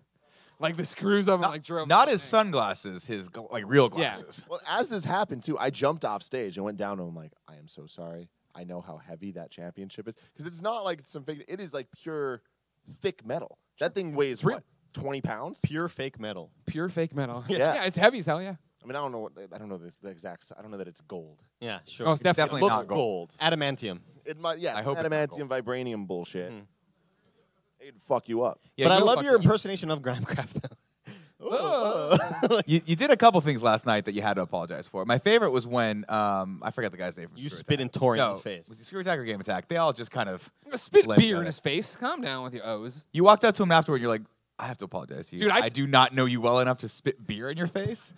Like the screws of them like drove. Not his sunglasses, his like real glasses. well, as this happened too, I jumped off stage and went down to him like, I am so sorry. I know how heavy that championship is. Because it's not like some fake, it is like pure thick metal. That thing weighs, real. what, 20 pounds? Pure fake metal. Pure fake metal. Yeah. Yeah, it's heavy as hell, yeah. I mean, I don't know the exact, I don't know that it's gold. Yeah, sure. Oh, it's definitely, definitely Looks not gold. Adamantium. It might, yeah, I it's hope it's not adamantium vibranium bullshit. It'd fuck you up. Yeah, But I you- love your impersonation of Grimecraft. You did a couple things last night that you had to apologize for. My favorite was when I forgot the guy's name. From You Screw spit Attack. in Torian's No, face. Was it Screw Attack or Game Attack? They all just kind of. spit Let beer go. in his face. Calm down with your O's. You walked up to him afterward. You're like, I have to apologize to you. Dude, I do not know you well enough to spit beer in your face.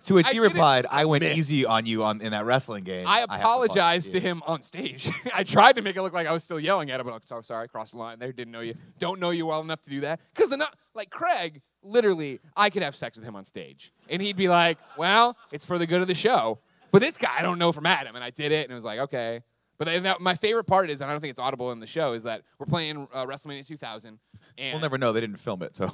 To which I he didn't- replied, I went easy on you in that wrestling game. I have to apologized to you." him on stage. I tried to make it look like I was still yelling at him, but I'm sorry, crossed the line there. Didn't know you. Don't know you well enough to do that. Because like Craig, literally, I could have sex with him on stage, and he'd be like, "Well, it's for the good of the show." But this guy, I don't know from Adam, and I did it, and it was like, okay. But my favorite part is, and I don't think it's audible in the show, is that we're playing WrestleMania 2000, and We'll never know. They didn't film it, so.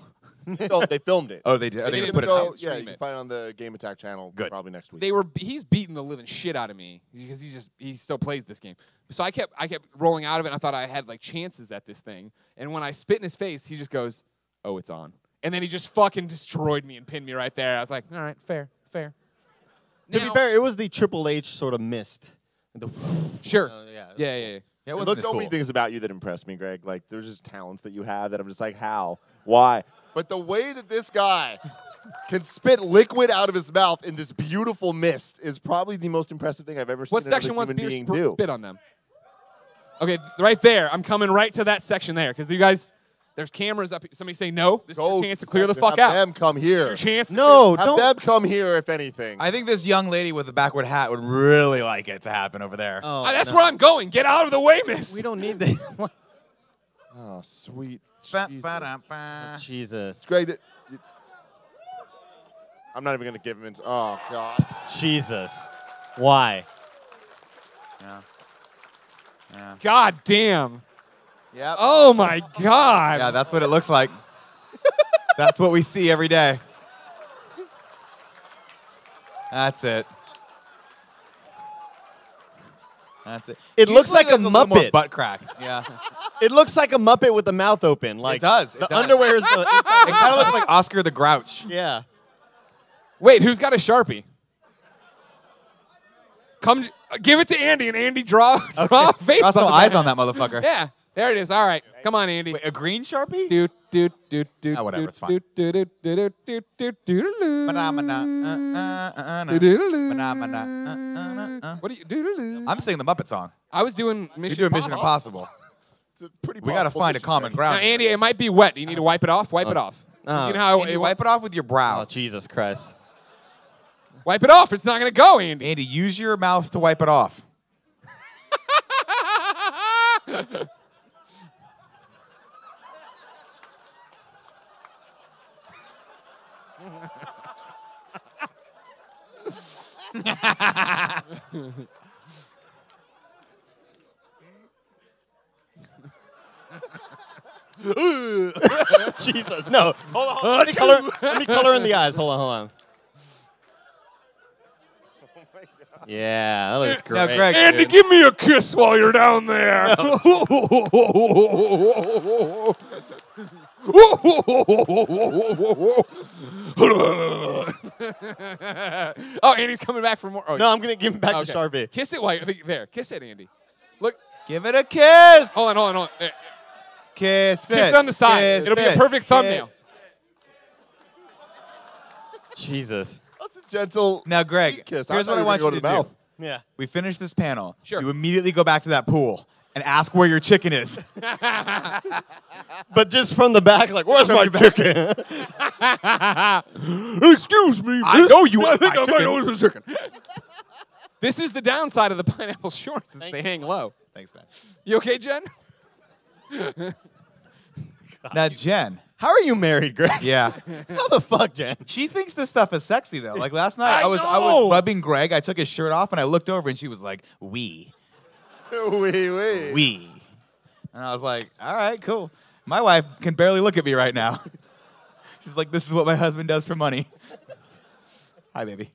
They filmed it. Oh, they did. Are they They going to didn't put it go- out? Yeah, you stream can it. find it on the Game Attack channel Good. probably next week. he's beating the living shit out of me because he still plays this game. So I kept rolling out of it, and I thought I had like chances at this thing. And when I spit in his face, he just goes, "Oh, it's on." And then he just fucking destroyed me and pinned me right there. I was like, all right, fair. To Now- be fair, it was the Triple H sort of mist. The Sure. yeah. Yeah. Yeah, it There's wasn't so cool. many things about you that impress me, Greg. Like, there's just talents that you have that I'm just like, how? Why? But the way that this guy can spit liquid out of his mouth in this beautiful mist is probably the most impressive thing I've ever seen What another section wants human beer being do. spit on them? Okay, right there. I'm coming right to that section there because you guys, there's cameras up here. Somebody say no. This is your chance to clear the fuck have out. them come here. Your chance. No, Have don't. them come here, if anything. I think this young lady with the backward hat would really like it to happen over there. Oh, That's no. where I'm going. Get out of the way, miss. We don't need that. Oh, sweet Ba- Jesus. ba-da-ba. Jesus. Greg, I'm not even going to give him into... Oh, God. Jesus. Why? Yeah. Yeah. God damn. Yep. Oh my God. Yeah, that's what it looks like. That's what we see every day. That's it. That's it. It looks Usually like a there's little more Muppet. butt crack. Yeah. It looks like a Muppet with the mouth open. Like does, it The does. underwear is the It inside. kind of looks like Oscar the Grouch. Yeah. Wait, who's got a Sharpie? Come, give it to Andy, and Andy draw a face. Draw some on the eyes back. on that motherfucker. Yeah, there it is. All right, come on, Andy. Wait, a green Sharpie? Ah, whatever, it's fine. Phenomena. What are you doing? I'm singing the Muppet song. I was doing You're Mission doing Mission Impossible. Impossible. It's a pretty We got to possible find a mission, common Greg. Now, ground. Andy, it might be wet. You need to wipe it off. Wipe it off. Oh. You know how Andy, it wipe it off with your brow. Oh, Jesus Christ. Wipe it off. It's not gonna go, Andy. Andy, use your mouth to wipe it off. Jesus. No. Hold on. Let me color in the eyes. Hold on. Yeah, that looks great. Now, Greg, Andy, give me a kiss while you're down there. Oh, Andy's coming back for more. Oh, No, I'm going to give him back okay. to Sharpie. Kiss it while you're there. Kiss it, Andy. Look. give it a kiss. Hold on. There. Kiss Kiss it on the side. Kiss It'll be a it. perfect thumbnail. Jesus. That's a gentle Now, Greg, cheek kiss. here's I what I thought want you you were to gonna go to do. the mouth. Yeah. We finish this panel. Sure. You immediately go back to that pool and ask where your chicken is. But just from the back, like, where's my chicken? Excuse me. I know you I ate think my I might chicken. order chicken. This is the downside of the pineapple shorts. Is they hang low. Thanks, man. You okay, Jen? Now, Jen. How are you married, Greg? Yeah. How the fuck, Jen? She thinks this stuff is sexy though. Like last night, I I was know. rubbing Greg. I took his shirt off and I looked over and she was like, "We." Wee. And I was like, all right, cool. My wife can barely look at me right now. She's like, this is what my husband does for money. Hi, baby.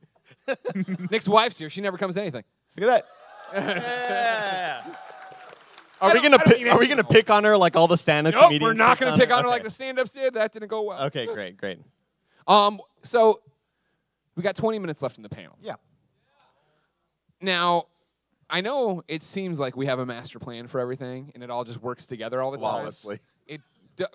Nick's wife's here. She never comes to anything. Look at that. Yeah. I Are we don't gonna need it. pick on her like all the stand-up Nope, comedians? we're not going to pick on her Okay. like the stand-ups did. That didn't go well. Okay, great. So we got 20 minutes left in the panel. Yeah. Now, I know it seems like we have a master plan for everything, and it all just works together all the time. Flawlessly.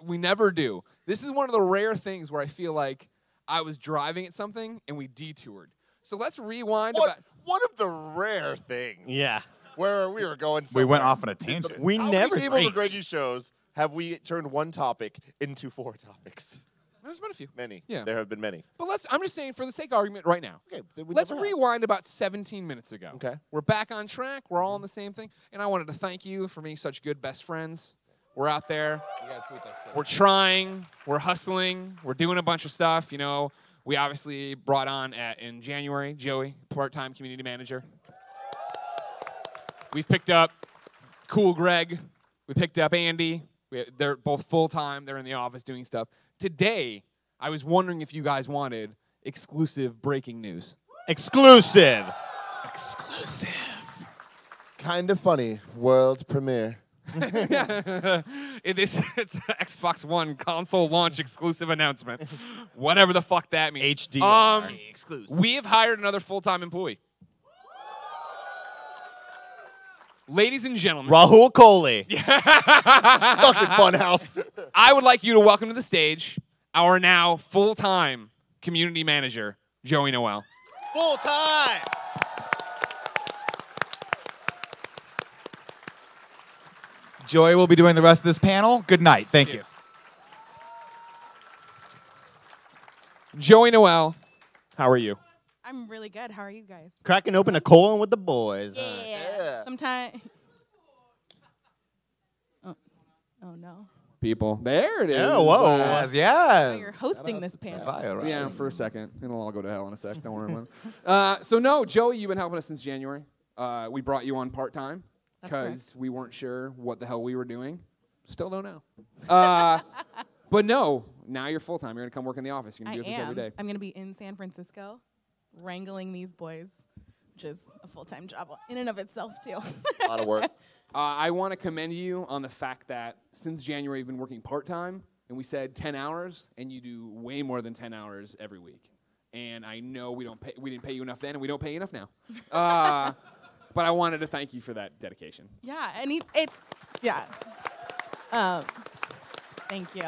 We never do. This is one of the rare things where I feel like I was driving at something and we detoured. So let's rewind about. One of the rare things Yeah. where we were going We went somewhere. off on a tangent. We How never many Game Over range. Greggy shows have we turned one topic into 4 topics? There's been a few. Many. Yeah. There have been many. But I'm just saying, for the sake of argument right now, Okay. then we let's never have. rewind about 17 minutes ago. Okay. We're back on track. We're all on the same thing. And I wanted to thank you for being such good best friends. We're out there. We're trying. We're hustling. We're doing a bunch of stuff. You know, we obviously brought on in January Joey, part-time community manager. We've picked up Cool Greg. We picked up Andy. They're both full-time. They're in the office doing stuff. Today, I was wondering if you guys wanted exclusive breaking news. Exclusive. Kind of funny. World premiere. It's Xbox One console launch exclusive announcement. Whatever the fuck that means. HDR. Exclusive. We have hired another full-time employee. ladies and gentlemen, Rahul Kohli. Fucking funhouse. I would like you to welcome to the stage our now full-time community manager, Joey Noel. Full time. Joey will be doing the rest of this panel. Good night. Thank you. Joey Noel, how are you? I'm really good. How are you guys? Cracking open a colon with the boys. Yeah. Sometimes. Oh no. People. There it is. Yeah, whoa. Yes, Oh, yes. you're hosting this panel. Fire, right? Yeah, for a second. It'll all go to hell in a sec. Don't worry about it. So no, Joey, you've been helping us since January. We brought you on part-time That's correct. because we weren't sure what the hell we were doing. Still don't know. But no, now you're full-time. You're going to come work in the office. You're going to do this every day. I'm going to be in San Francisco wrangling these boys, which is a full-time job in and of itself, too. A lot of work. I want to commend you on the fact that since January you've been working part-time, and we said 10 hours, and you do way more than 10 hours every week. And I know we didn't pay you enough then, and we don't pay you enough now. But I wanted to thank you for that dedication. Yeah, and yeah. Thank you.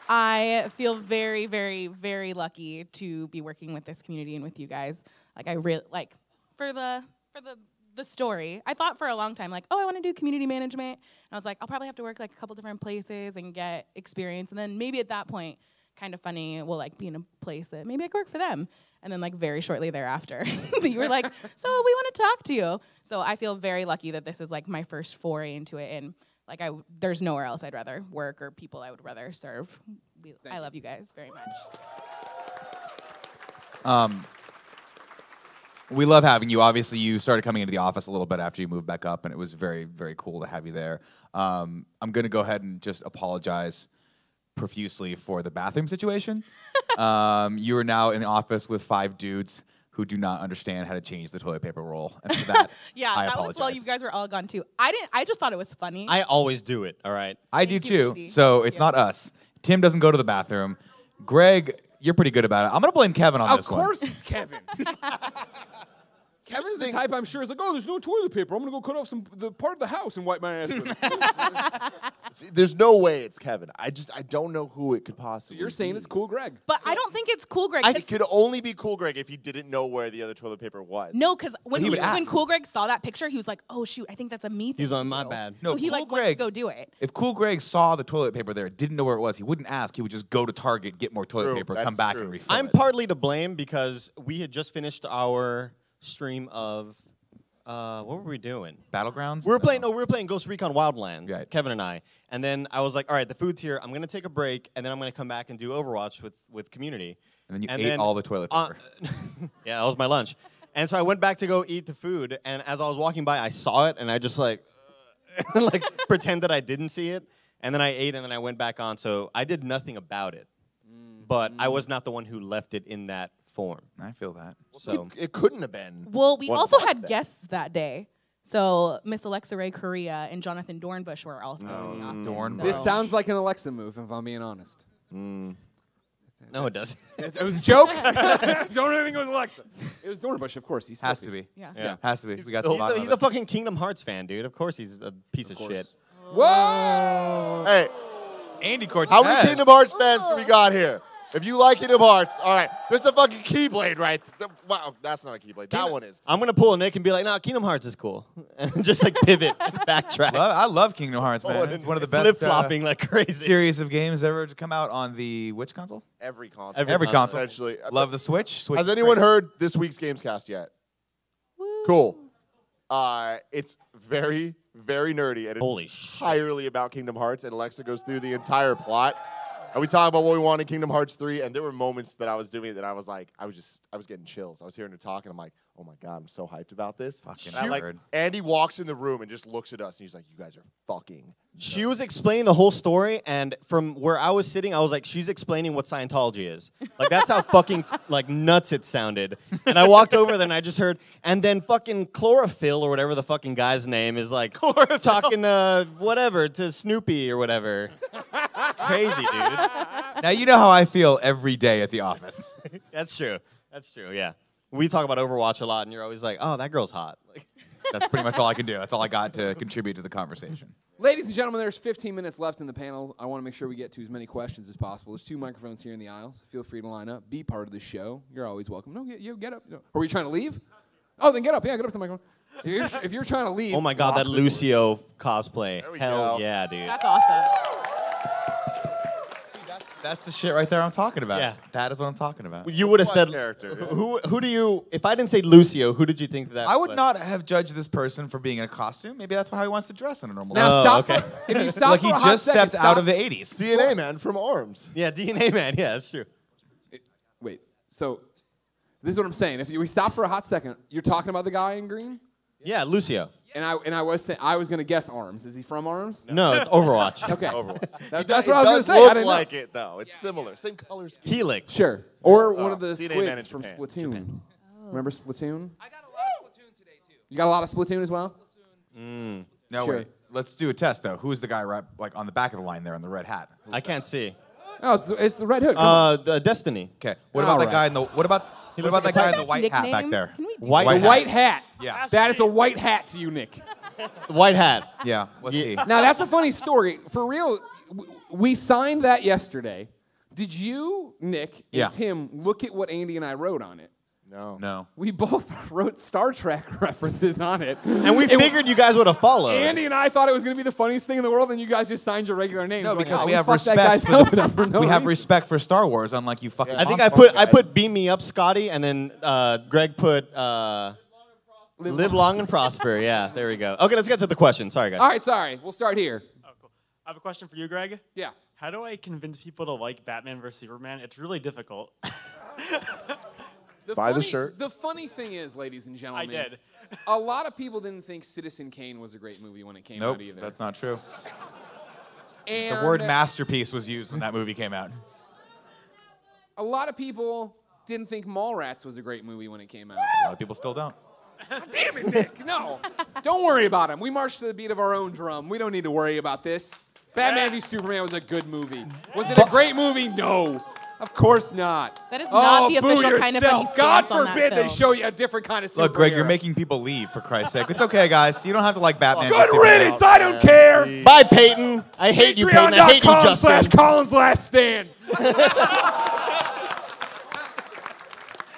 I feel very, very, very lucky to be working with this community and with you guys. Like I really for the story. I thought for a long time, like, oh, I want to do community management. And I was like, I'll probably have to work like a couple different places and get experience. And then maybe at that point, Kind of Funny will like be in a place that maybe I could work for them. And then like very shortly thereafter, you were like, so we want to talk to you. So I feel very lucky that this is like my first foray into it. And like there's nowhere else I'd rather work or people I would rather serve. I love you guys very much. We love having you. Obviously, you started coming into the office a little bit after you moved back up, and it was very, very cool to have you there. I'm going to go ahead and just apologize profusely for the bathroom situation. You are now in the office with 5 dudes who do not understand how to change the toilet paper roll. And for that, Yeah, I that apologize. was while you guys were all gone too. I just thought it was funny. I always do it, all right? I do Thank you, too, baby. so Thank it's you. not us. Tim doesn't go to the bathroom. Greg, you're pretty good about it. I'm going to blame Kevin on Of this one. course it's Kevin. Kevin's the type I'm sure is like, oh, there's no toilet paper. I'm going to go cut off the part of the house and wipe my ass with it. See, there's no way it's Kevin. I don't know who it could possibly You're saying be. it's Cool Greg. but I don't think it's cool, Greg. It could only be Cool Greg if he didn't know where the other toilet paper was. No, because when he would ask. Cool Greg saw that picture, he was like, "Oh shoot, I think that's a me thing." He's on to my do." bad. No, so he Cool like went to Greg- go do it. If Cool Greg saw the toilet paper there, didn't know where it was, he wouldn't ask. He would just go to Target, get more toilet True, paper, that's come back true. and refill I'm it. partly to blame because we had just finished our stream of what were we doing? Battlegrounds? We were playing Ghost Recon Wildlands, Right. Kevin and I. And then I was like, all right, the food's here. I'm going to take a break, and then I'm going to come back and do Overwatch with community. And then you And ate then, all the toilet paper. Yeah, that was my lunch. And so I went back to go eat the food, and as I was walking by, I saw it, and I just like pretend that I didn't see it. And then I ate, and then I went back on. So I did nothing about it. But I was not the one who left it in that form. I feel that. So It couldn't have been. Well, we What also was had that? guests that day. So Miss Alexa Ray Korea and Jonathan Dornbush were also in the office. Dornbush. This so- sounds like an Alexa move, if I'm being honest. no, it doesn't. It was a joke. Don't really think it was Alexa. It was Dornbush, of course. He's Has to filthy. be. Yeah. Yeah. Has to be. We got He's, the he's a fucking Kingdom Hearts fan, dude. Of course he's a piece of course. shit. Whoa! Hey, Andy Cortez. how many Kingdom Hearts fans do we got here? If you like Kingdom Hearts, all right. There's a fucking Keyblade, right? Wow, that's not a Keyblade. That one is. I'm gonna pull a Nick and be like, "No, Kingdom Hearts is cool," and just like pivot, backtrack, I love Kingdom Hearts, man. It's one of the best flip flopping like crazy. series of games ever to come out on the which console? Every console. Every console. Essentially. Love the Switch. Switch Has is anyone great. heard this week's Gamescast yet? Cool. It's very, very nerdy, and it's Holy shit. entirely about Kingdom Hearts, and Alexa goes through the entire plot. And we talk about what we want in Kingdom Hearts 3, and there were moments that I was doing it that I was like, I was getting chills. I was hearing her talk, and I'm like, oh my God, I'm so hyped about this. Fucking And nerd. Andy walks in the room and just looks at us, and he's like, you guys are fucking. She was explaining the whole story, and from where I was sitting, I was like, she's explaining what Scientology is. Like, that's how fucking, like, nuts it sounded. And I walked over there, and I just heard, and then fucking Chlorophyll, or whatever the fucking guy's name is, like, talking, whatever, to Snoopy or whatever. It's crazy, dude. Now you know how I feel every day at the office. That's true. That's true, yeah. We talk about Overwatch a lot, and you're always like, oh, that girl's hot. Like, That's pretty much all I can do. That's all I got to contribute to the conversation. Ladies and gentlemen, there's 15 minutes left in the panel. I want to make sure we get to as many questions as possible. There's 2 microphones here in the aisles. Feel free to line up. Be part of the show. You're always welcome. No, you get up. No. Are you trying to leave? Oh, then get up. Yeah, get up to the microphone. If you're trying to leave. Oh my God, that Lucio cosplay. Hell go. yeah, dude. That's awesome. That's the shit right there I'm talking about. Yeah. That is what I'm talking about. You would have said character. who do you? If I didn't say Lucio, who did you think that? I would was? not have judged this person for being in a costume. Maybe that's how he wants to dress in a normal Now day. stop. okay. If you stop Like for he a hot just second, stepped out stop. of the 80s. DNA man from Arms. Yeah, DNA man. Yeah, that's true. Wait. So this is what I'm saying. If we stop for a hot second, you're talking about the guy in green, Yeah, Lucio. and I was saying I was gonna guess Arms. Is he from Arms? No, it's Overwatch. Okay. Overwatch. That's It what I was gonna does say. I look didn't like know. it though. It's similar. Same color scheme. Helix. Sure. Or one of the DNA man squids in from Japan. Splatoon. Remember Splatoon? I got a lot of Splatoon today too. You got a lot of Splatoon as well? No, Sure. wait. Let's do a test, though. Who's the guy right like on the back of the line there in the red hat? I can't see. Oh, it's the Red Hood. Come on. The Destiny. Okay. What about All that right. guy in the what about looks that like guy a in the white hat back Nicknames? there? Can we do White The hat. white hat. Yeah. That is a white hat to you, Nick. White hat. Yeah. What's he? Now that's a funny story. For real, we signed that yesterday. Did you, Nick, and Yeah. Tim look at what Andy and I wrote on it? No. No. We both wrote Star Trek references on it. And we figured you guys would have followed. Andy and I thought it was going to be the funniest thing in the world, and you guys just signed your regular names. No, We're like, because oh, we have fucked that respect guy's for helmet up for no we have reason. respect for Star Wars, unlike you fucking. I think monsters. I put Beam Me Up, Scotty, and then Greg put Live Long and Prosper. Yeah, there we go. Okay, let's get to the question. Sorry, guys. All right, sorry. We'll start here. Oh, cool. I have a question for you, Greg. Yeah. How do I convince people to like Batman vs Superman? It's really difficult. Buy the shirt. The funny thing is, ladies and I gentlemen, did. a lot of people didn't think Citizen Kane was a great movie when it came Nope, out either. that's not true. And The word masterpiece was used when that movie came out. a lot of people didn't think Mallrats was a great movie when it came out. A lot of people still don't. Damn it, Nick. No. Don't worry about him. We march to the beat of our own drum. We don't need to worry about this. Batman v Superman was a good movie. Was it a great movie? No. Of course not. That is not the boo official kind of funny yourself. God stance on that forbid they film. show you a different kind of superhero. Look, Greg, you're making people leave, for Christ's sake. It's okay, guys. You don't have to like Batman. v Good Superman. riddance. I don't care. Bye, Peyton. I hate you, Peyton. I hate you, Justin. Patreon.com/Collins Last Stand.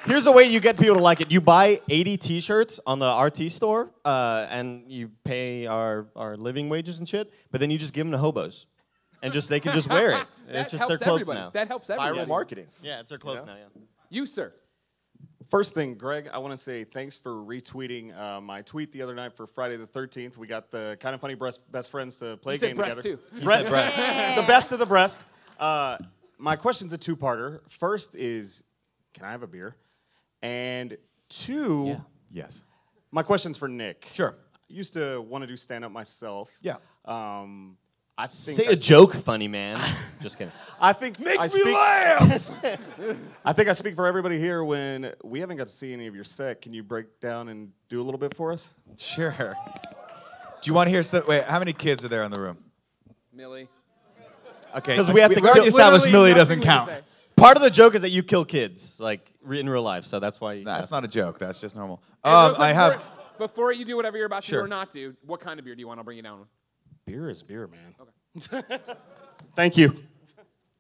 Here's the way you get people to like it. You buy 80 T-shirts on the RT store, and you pay our living wages and shit, but then you just give them to hobos. And they can just wear it. That It's just helps their clothes everybody. now. That helps everybody. Viral marketing. Yeah, it's their clothes now, yeah. You, sir. First thing, Greg, I want to say thanks for retweeting my tweet the other night for Friday the 13th. We got the Kind of Funny best friends to play You a said game breast, together. too. Breast, the best of the breast. My question's a two-parter. First is, can I have a beer? And two, Yes. my question's for Nick. Sure. I used to want to do stand-up myself. Yeah. I think Say a that's- joke, funny man. Just kidding. I think Make I me speak, laugh. I think I speak for everybody here when we haven't got to see any of your set. Can you break down and do a little bit for us? Sure. Do you want to hear? Wait, how many kids are there in the room? Millie. Okay. 'Cause we have to already kill- established Literally Millie nothing doesn't we count. say. Part of the joke is that you kill kids, like in real life, so that's why you... Nah, that's not a joke. That's just normal. Hey, real quick, I have. Before you do whatever you're about to do Sure. or not do, what kind of beer do you want? I'll bring you down. Beer is beer, man. Okay. Thank you.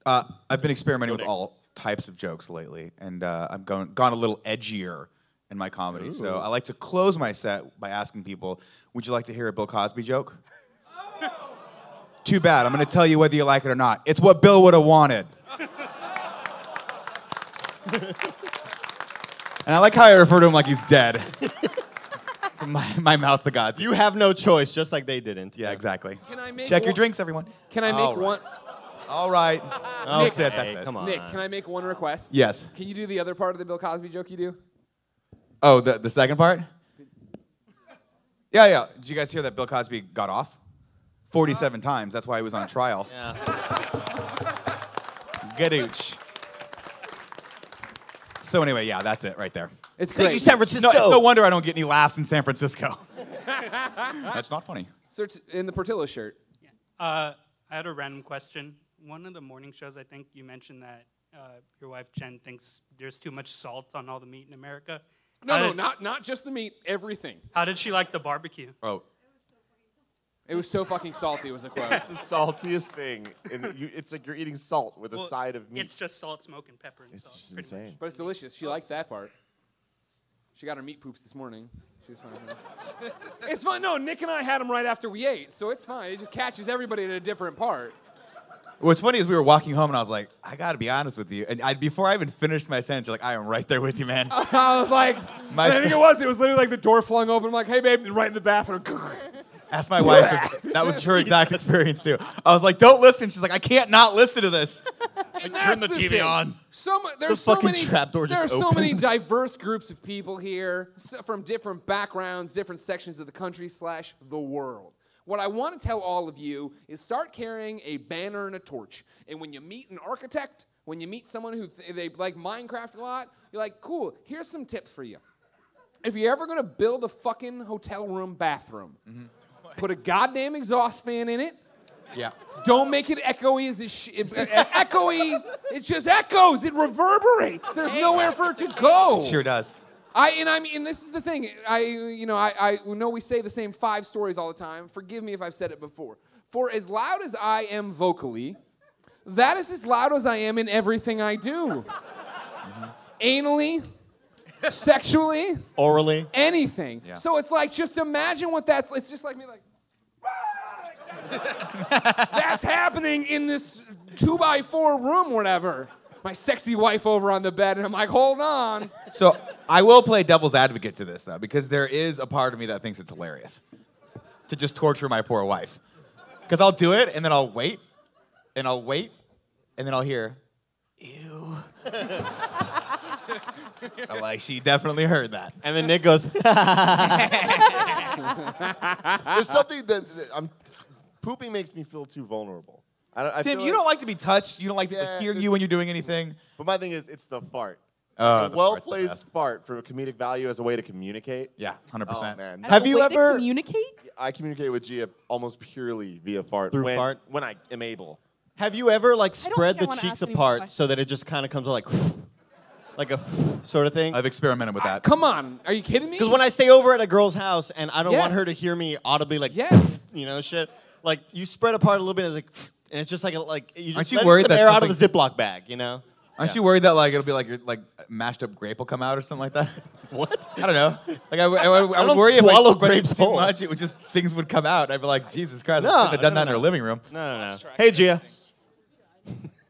I've been experimenting with all types of jokes lately, and I've gone a little edgier in my comedy. So I like to close my set by asking people, "Would you like to hear a Bill Cosby joke?" Too bad. I'm going to tell you whether you like it or not. It's what Bill would have wanted. And I like how I refer to him like he's dead. From my mouth to God's You have no choice, just like they didn't. Yeah, exactly. Can I make Check your one- drinks, everyone. Can I make All right. one? All right. That's it. That's Hey, it. come on. Nick, can I make one request? Yes. Can you do the other part of the Bill Cosby joke you do? Oh, the second part? Yeah. Did you guys hear that Bill Cosby got off? 47 times. That's why he was on trial. Yeah. Gadooch. So anyway, yeah, that's it right there. It's great. Thank you, San Francisco. No, it's no wonder I don't get any laughs in San Francisco. That's not funny. Sir, in the Portillo shirt. I had a random question. One of the morning shows, I think you mentioned that your wife Jen thinks there's too much salt on all the meat in America. No, not just the meat. Everything. How did she like the barbecue? Oh. It was so fucking salty. Was a quote. It's the saltiest thing. It's like you're eating salt with a side of meat. It's just salt, smoke, and pepper and It's salt. just pretty much. insane. But it's delicious. She liked that part. She got her meat poops this morning. She was fine. It's fine. No, Nick and I had them right after we ate, so it's fine. It just catches everybody at a different part. What's funny is we were walking home and I was like, I gotta be honest with you. And before I even finished my sentence, you're like, I am right there with you, man. I was like, I think it was literally like the door flung open. I'm like, hey, babe, right in the bathroom. Asked my wife if that was her exact experience too. I was like, don't listen. She's like, I can't not listen to this. And turn the that's TV thing. on. There's fucking many, trapdoor there are just so many opened. diverse groups of people here from different backgrounds, different sections of the country / the world. What I want to tell all of you is start carrying a banner and a torch. And when you meet an architect, when you meet someone who they like Minecraft a lot, you're like, cool, here's some tips for you. If you're ever going to build a fucking hotel room bathroom, put a goddamn exhaust fan in it. Yeah. Don't make it echoey as echoey. It just echoes. It reverberates. There's nowhere for it to go. Sure does. And this is the thing. I know we say the same 5 stories all the time. Forgive me if I've said it before. For as loud as I am vocally, that is as loud as I am in everything I do. Anally, sexually, Orally. anything. Yeah. So it's like, just imagine what that's. It's just like me, like. That's happening in this 2x4 room, or whatever. My sexy wife over on the bed, and I'm like, hold on. So I will play devil's advocate to this, though, because there is a part of me that thinks it's hilarious to just torture my poor wife. Because I'll do it, and then I'll wait, and I'll wait, and then I'll hear, ew. I'm like, she definitely heard that. And then Nick goes, There's something that pooping makes me feel too vulnerable. I Tim, feel you like- don't like to be touched. You don't like people Yeah, hearing you when you're doing anything. But my thing is, it's the fart. Oh, A the fart's the well-placed best. fart for a comedic value as a way to communicate. Yeah, 100%. Oh, man. Have you Wait, they ever- communicate? I communicate with Gia almost purely via fart. Through when, fart? When I am able. have you ever like I don't spread think I the wanna cheeks ask any more apart questions. so that it just kind of comes out like a sort of thing? I've experimented with that. Come on. Are you kidding me? Because when I stay over at a girl's house and I don't want Yes. her to hear me audibly like, Yes. shit, like you spread apart a little bit and it's like, and it's just like you Aren't just you let worried some that air out of the something- Ziploc bag, you know? Aren't you worried that like it'll be like mashed up grape will come out or something like that? What? I don't know. Like I would don't worry if I swallow spread it grapes too whole. much, it would just things would come out. I'd be like, Jesus Christ, I No, shouldn't have done no, that in no. our living room. No. Hey, Gia.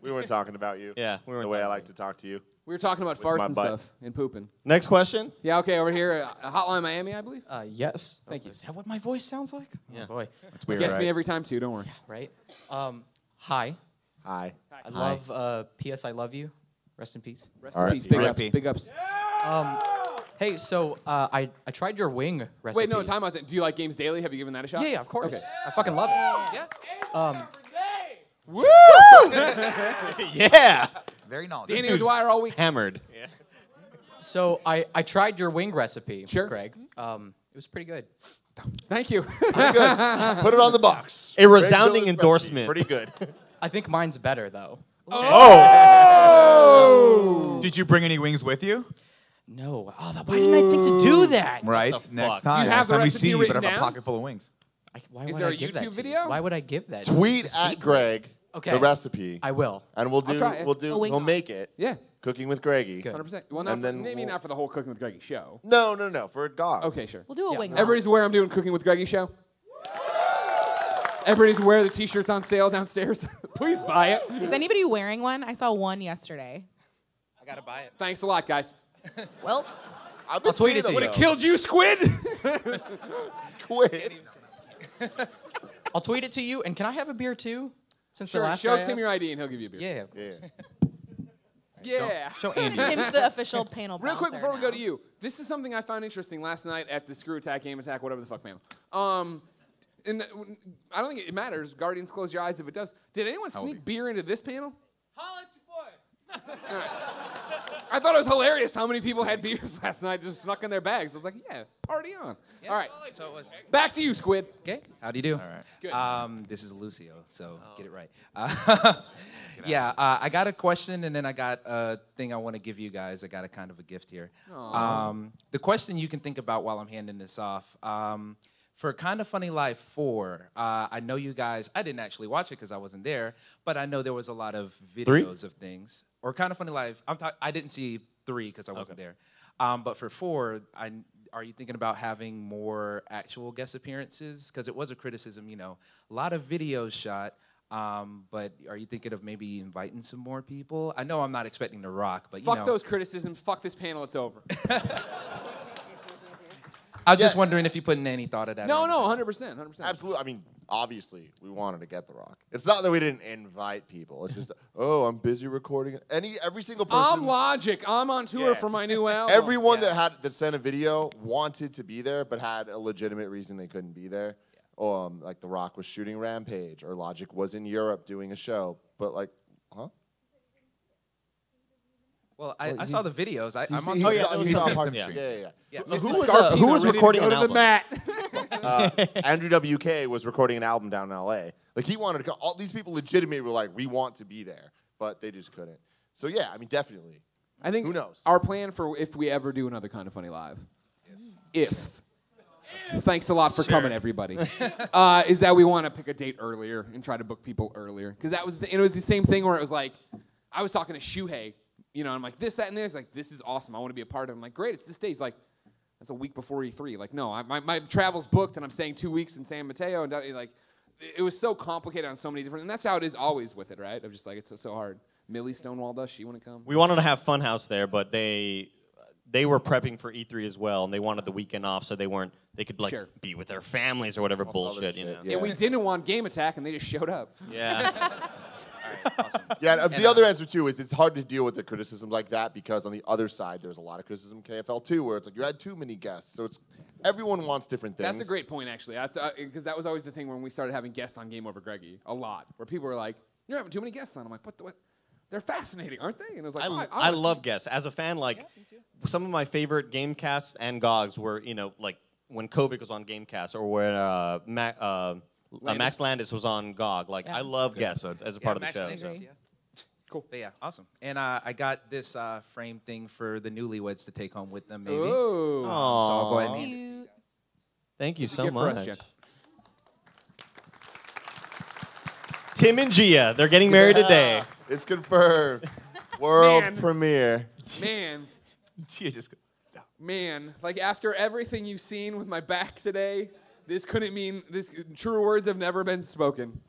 We weren't talking about you. Yeah, we weren't The way I talking like to talk to you. We were talking about With farts my and butt. stuff and pooping. Next question. Yeah, okay, over here, Hotline Miami, I believe. Yes. Thank you. Is that what my voice sounds like? Yeah. Oh, boy. It's weird, Gets right? me every time too. Don't worry. Right. Hi. Hi. I love P.S. I love you. Rest in peace. Rest All in right. peace. Big ups. R.I.P. Big ups. Hey, so I tried your wing recipe. Wait, no, time out. Do you like Games Daily? Have you given that a shot? Yeah, of course. Okay. I fucking love it. Yeah. Woo! Yeah. Very knowledgeable. Danny O'Dwyer all week. Hammered. So I tried your wing recipe, Sure. Greg. It was pretty good. Thank you. Good. Put it on the box. A resounding Greg Biller's endorsement. recipe. Pretty good. I think mine's better though. Oh! Did you bring any wings with you? No. Oh, why didn't I think to do that? Right. the fuck? Next Do you time. have Next the time we recipe see you, you better written have a down? pocket full of wings. Why Is would there I a give that YouTube to video? You? Why would I give that? to you? Tweet It's a at secret. Greg Okay. the recipe. I will. And we'll do. try it. We'll make it. Yeah, Cooking with Greggy. Good. 100%. Well, not And for, then maybe we'll- not for the whole Cooking with Greggy show. No. For a dog. Okay, sure. We'll do a Yeah. wing. Everybody's aware I'm doing Cooking with Greggy show? Everybody's aware the t-shirt's on sale downstairs? Please buy it. Is anybody wearing one? I saw one yesterday. I gotta buy it. Thanks a lot, guys. Well, I've been I'll tweet seeing it to them. you. Would it killed you, Squid? Squid. I'll tweet it to you. And can I have a beer too? Since the Sure, last show guy Tim asked? your ID and he'll give you a beer. Yeah. Yeah. Yeah. Show Andy. Tim's the official panel Real quick bouncer before we go now. to you, this is something I found interesting last night at the Screw Attack, Game Attack, whatever the fuck panel. And I don't think it matters. Guardians, close your eyes if it does. Did anyone How old are sneak you? beer into this panel? I thought it was hilarious how many people had beers last night just snuck in their bags. I was like, yeah, party on. All right. So it was. Back to you, Squid. Okay. How do you do? All right. Good. This is Lucio, so get it right. Yeah, I got a question, and then I got a thing I want to give you guys. I got a kind of a gift here. The question you can think about while I'm handing this off. For Kind of Funny Life 4, I know you guys, I didn't actually watch it because I wasn't there, but I know there was a lot of videos of things. Or Kind of Funny Life, I didn't see 3 because I wasn't there. But for 4, are you thinking about having more actual guest appearances? Because it was a criticism, you know, a lot of videos shot, but are you thinking of maybe inviting some more people? I know I'm not expecting The Rock, but you know. Fuck those criticisms. Fuck this panel. It's over. I'm just wondering if you put in any thought of that. No, 100%. Absolutely. I mean, obviously, we wanted to get The Rock. It's not that we didn't invite people. It's just, oh, I'm busy recording. Every single person. I'm Logic. I'm on tour for my new album. Everyone that sent a video wanted to be there, but had a legitimate reason they couldn't be there. Like The Rock was shooting Rampage, or Logic was in Europe doing a show. But like, huh? Well, I saw the videos. I'm on. Yeah. So who was recording an album? Andrew WK was recording an album down in LA. Like he wanted to come. All these people legitimately were like, we want to be there, but they just couldn't. So yeah, I mean, definitely. I think who knows? Our plan for if we ever do another Kind of Funny Live, thanks a lot for coming, everybody, is that we want to pick a date earlier and try to book people earlier, because that was it was the same thing where it was like, I was talking to Shuhei. You know, I'm like, this, that, and this. Like, this is awesome. I want to be a part of it. I'm like, great, it's this day. He's like, that's a week before E3. Like, no, my travel's booked, and I'm staying 2 weeks in San Mateo. And like, it was so complicated on so many different. And that's how it is always with it, right? Of just like, it's so hard. Millie Stonewall does she want to come? We wanted to have Funhouse there, but they were prepping for E3 as well, and they wanted the weekend off, so they could like be with their families or whatever bullshit, you know. Yeah, we didn't want Game Attack, and they just showed up. Yeah. Awesome. Yeah, the other answer too is it's hard to deal with the criticism like that, because on the other side there's a lot of criticism KFL too, where it's like you had too many guests. So it's everyone wants different things. That's a great point, actually, because that was always the thing when we started having guests on Game Over Greggy a lot, where people were like, "You're having too many guests on." I'm like, "What? They're fascinating, aren't they?" And it was like, I love guests. As a fan, like some of my favorite Gamecasts and GOGs were, you know, like when Kovic was on Gamecast, or when Max Landis was on GOG. Like, I love guests as a part of the show. Landis, Cool. But yeah, awesome. And I got this frame thing for the newlyweds to take home with them, maybe. Ooh. So I'll go ahead and hand this to you guys. Thank you so for much. us, Jen. Tim and Gia, they're getting married today. It's confirmed. World premiere. Man, like after everything you've seen with my back today, this couldn't mean this. Truer words have never been spoken.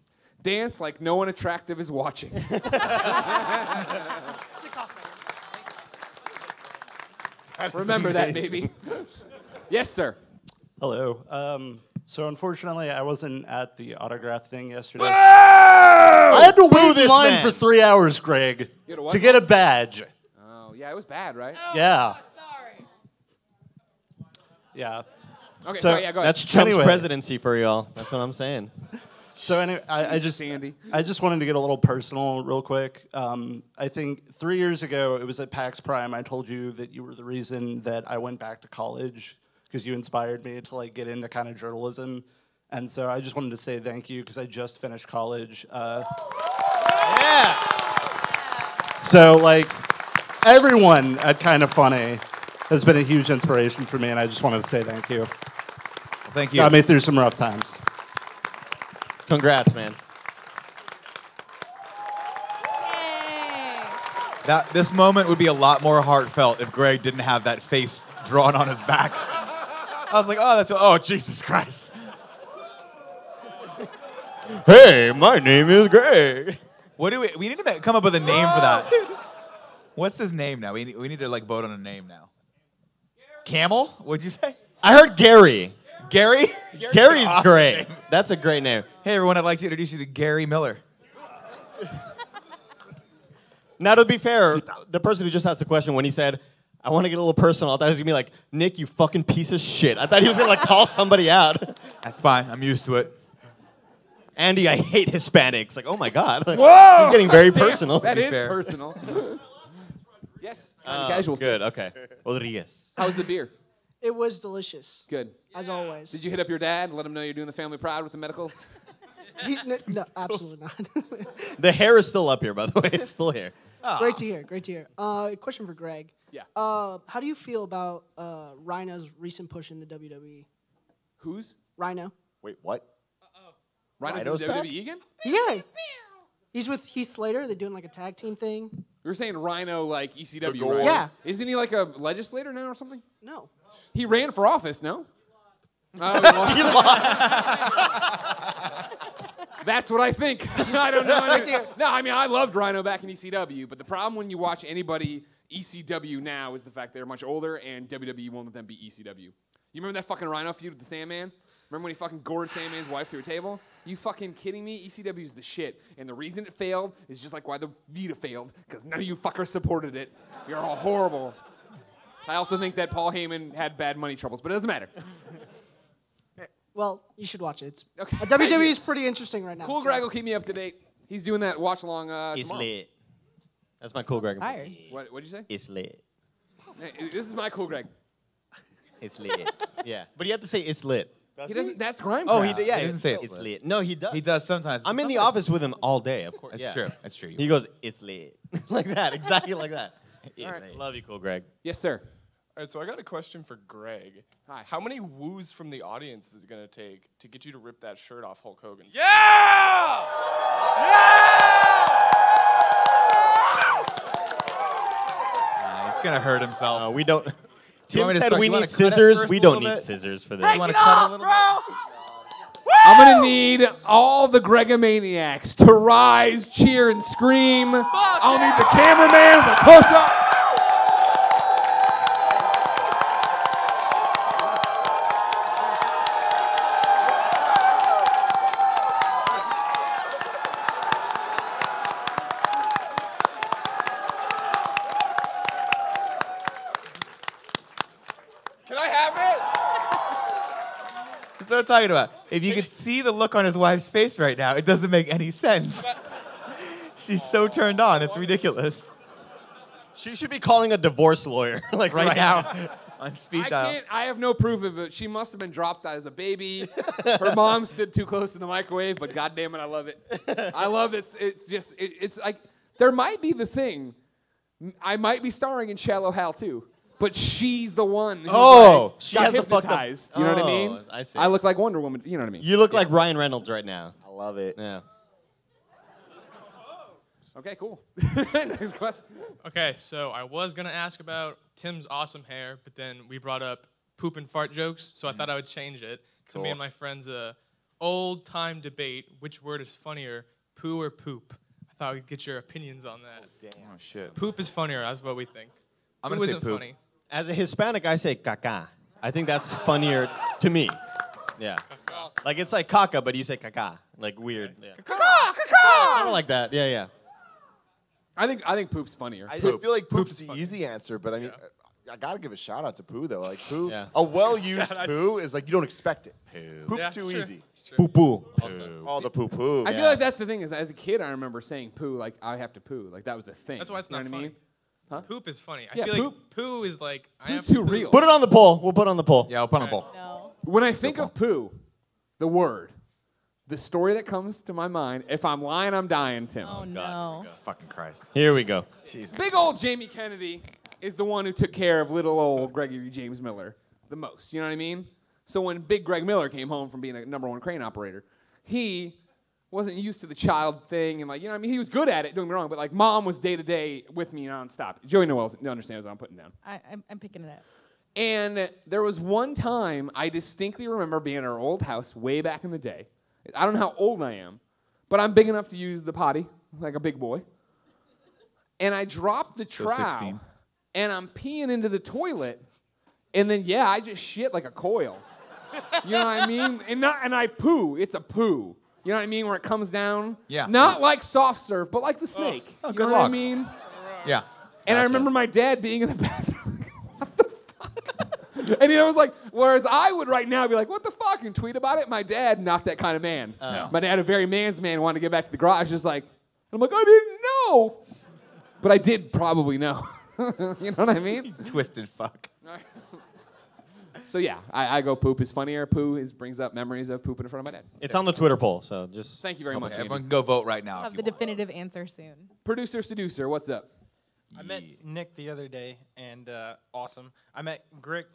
Dance like no one attractive is watching. Remember that, baby. Yes, sir. Hello. So unfortunately, I wasn't at the autograph thing yesterday. I had to wait in line for 3 hours, Greg, to get a badge. Oh, yeah, it was bad, right? Yeah. Yeah. Okay, so sorry, yeah, go ahead. That's Trump's presidency for y'all. That's what I'm saying. So anyway, I just wanted to get a little personal real quick. I think 3 years ago, it was at PAX Prime, I told you that you were the reason that I went back to college, because you inspired me to like get into kind of journalism. And so I just wanted to say thank you, because I just finished college. Yeah. So like everyone at Kind of Funny has been a huge inspiration for me, and I just wanted to say thank you. Well, thank you. Got me through some rough times. Congrats, man. This moment would be a lot more heartfelt if Greg didn't have that face drawn on his back. I was like, oh, Jesus Christ. Hey, my name is Greg. What do we need to come up with a name for that. What's his name now? We need to like vote on a name now. Camel? What'd you say? I heard Gary. Gary? Gary's awesome great. name. That's a great name. Hey, everyone, I'd like to introduce you to Gary Miller. Now, to be fair, the person who just asked the question, when he said, I want to get a little personal, I thought he was going to be like, Nick, you fucking piece of shit. I thought he was going to like call somebody out. That's fine. I'm used to it. Andy, I hate Hispanics. Like, oh my God. Like, Whoa! he's getting very Damn, personal. That is fair. personal. Yes. Casual. Good. Okay. Rodriguez. How was the beer? It was delicious, Good. as always. Did you hit up your dad and let him know you're doing the family proud with the medicals? No, absolutely not. The hair is still up here, by the way. It's still here. Great to hear. Great to hear. Question for Greg. Yeah. How do you feel about Rhino's recent push in the WWE? Who's? Rhino. Wait, what? Rhino's in WWE again? Yeah. He's with Heath Slater. They're doing like a tag team thing. You were saying Rhino like ECW, Gore. right? Yeah. Isn't he like a legislator now or something? No. He ran for office, no? Oh, that's what I think. I don't know. No, I mean, I loved Rhino back in ECW, but the problem when you watch anybody ECW now is the fact they're much older and WWE won't let them be ECW. You remember that fucking Rhino feud with the Sandman? Remember when he fucking gored Sandman's wife through a table? You fucking kidding me? ECW is the shit. And the reason it failed is just like why the Vita failed, because none of you fuckers supported it. You're all horrible. I also think that Paul Heyman had bad money troubles, but it doesn't matter. Well, you should watch it. It's, Okay. WWE is pretty interesting right now. Cool so- Greg will keep me up to date. He's doing that watch along It's tomorrow. lit. That's my Cool Greg. Fire. What'd you say? It's lit. Hey, this is my Cool Greg. It's lit. Yeah. But you have to say it's lit. He doesn't. That's grime. Oh, crowd. yeah. He doesn't say it's lit. No, he does. He does sometimes. I'm in the office with him all day, of course. That's yeah. true. That's true. He goes, it's lit. Like that. Exactly like that. All right. Love you, Cool Greg. Yes, sir. All right, so I got a question for Greg. Hi. How many woos from the audience is it going to take to get you to rip that shirt off Hulk Hogan's? He's gonna hurt himself. We don't. You Tim want me to said start- we you wanna need cut it scissors. first We a don't little need bit? scissors for You this. want to cut a little bit? I'm gonna need all the Gregomaniacs to rise, cheer, and scream. I'll need the cameraman for close-up. Can I have it? That's what I'm talking about. If you could see the look on his wife's face right now, it doesn't make any sense. She's so turned on. It's ridiculous. She should be calling a divorce lawyer, like Right now, on speed dial. I have no proof of it. She must have been dropped as a baby. Her mom stood too close to the microwave, but goddamn it, I love it. I love it. It's like there might be the thing. I might be starring in Shallow Hal too, but she's the one. Who like, she got has the fucked up. hypnotized. You know what I mean? Oh, I see. I look like Wonder Woman. You know what I mean? You look like Ryan Reynolds right now. I love it. Yeah. Okay, cool. Next question. Okay, so I was going to ask about Tim's awesome hair, but then we brought up poop and fart jokes, so I thought I would change it. So me and my friends, old-time debate, which word is funnier, poo or poop? I thought we'd get your opinions on that. Damn. Oh, shit. Poop is funnier, that's what we think. I'm Poo gonna say isn't poop. funny. As a Hispanic, I say caca. I think that's funnier to me. Yeah. Like it's like caca, but you say caca. Like weird. Yeah. Caca! Kind of like that. Yeah, yeah. I think poop's funnier. I feel like poop's the easy answer, but I mean, I gotta give a shout out to poo though. Like poo, a well-used poo is like you don't expect it. Poop's Yeah, too sure. easy. Poo poo. All the poo poo. I feel like that's the thing is, as a kid, I remember saying poo, like, I have to poo. Like, that was a thing. That's why it's You know not what I funny. mean? Huh? Poop is funny. I Yeah, feel poop- like poo is like, I Poo's have to too poo. real. Put it on the poll. We'll put it on the poll. Yeah, I'll put on the ball. No. When I think of poo, the word, the story that comes to my mind, if I'm lying, I'm dying, Tim. Oh, no. Fucking Christ. Here we go. Jesus. Big old Jamie Kennedy is the one who took care of little old Gregory James Miller the most. You know what I mean? So when Big Greg Miller came home from being a #1 crane operator, he wasn't used to the child thing, and like, you know what I mean? He was good at it, don't get me wrong, but like mom was day to day with me nonstop. Joey Noel understands what I'm putting down. I'm picking it up. And there was one time I distinctly remember being at our old house way back in the day. I don't know how old I am, but I'm big enough to use the potty like a big boy. And I dropped the So trowel, 16. and I'm peeing into the toilet, and then I just shit like a coil. You know what I mean? And I poo. It's a poo. You know what I mean? Where it comes down. Yeah. Not like soft serve, but like the snake. Oh, you good know what I luck. mean? Yeah. And I remember my dad being in the bathroom. What the fuck? And he was like, whereas I would right now be like, what the fuck? And tweet about it. My dad, not that kind of man. No. My dad, a very man's man, wanted to get back to the garage. Just like, I'm like, I didn't know. But I did probably know. You know what I mean? Twisted fuck. So yeah, I go poop is funnier. Poo brings up memories of pooping in front of my dad. It's on the Twitter poll, so just. Thank you very much. Everyone can go vote right now. Have the definitive answer soon. Producer Seducer, what's up? I met Nick the other day, and awesome. I met Greg.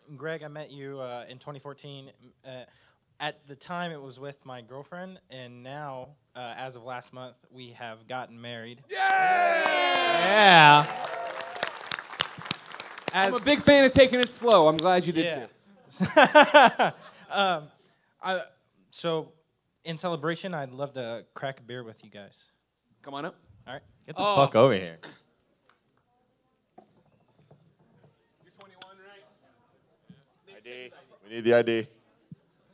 I met you in 2014. At the time, it was with my girlfriend, and now, as of last month, we have gotten married. Yeah. I'm a big fan of taking it slow. I'm glad you did too. So, in celebration, I'd love to crack a beer with you guys. Come on up. All right. Get the fuck over here. You're 21, right? ID. We need the ID.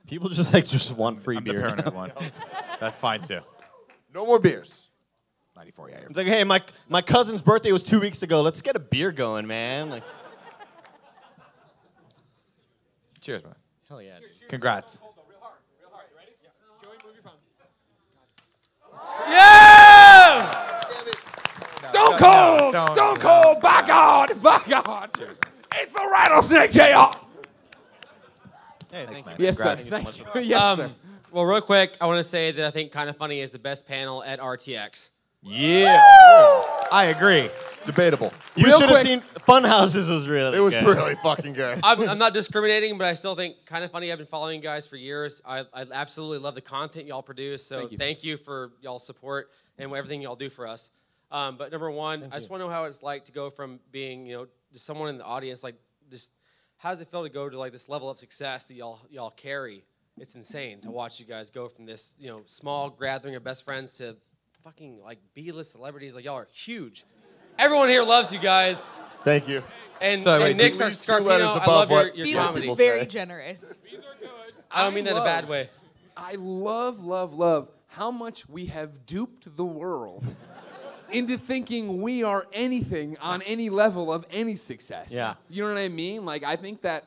People just want free I'm beer. the paranoid one. That's fine too. No more beers. 94, yeah. It's like, hey, my cousin's birthday was 2 weeks ago. Let's get a beer going, man. Like, Cheers, man. hell yeah, dude. Congrats. Hold on, real hard. Real hard. You ready? Yeah. Joey, move your phone. Yeah! Stone Cold! Stone Cold! By God! By God! It's the Rattlesnake JR! Hey, thanks, man. Yes, sir. Thank you so much. Thank you. Yes, sir. Well, real quick, I want to say that I think Kinda Funny is the best panel at RTX. Yeah. I agree. Debatable. You Real should have quick- seen Fun Houses was really It was good. really fucking good. I'm not discriminating, but I still think Kinda Funny. I've been following you guys for years. I absolutely love the content y'all produce. So thank you for y'all's support and everything y'all do for us. But number one, I just want to know how it's like to go from being, just someone in the audience, like just how does it feel to go to like this level of success that y'all carry? It's insane to watch you guys go from this, small gathering of best friends to fucking like B-list celebrities. Like y'all are huge. Everyone here loves you guys. Thank you. And, So, wait, and Nick at least 2 letters Scarpino, I above love what your This comedy. is very generous. I don't mean that in a bad way. I love how much we have duped the world into thinking we are anything on any level of any success. Yeah. You know what I mean? Like, I think that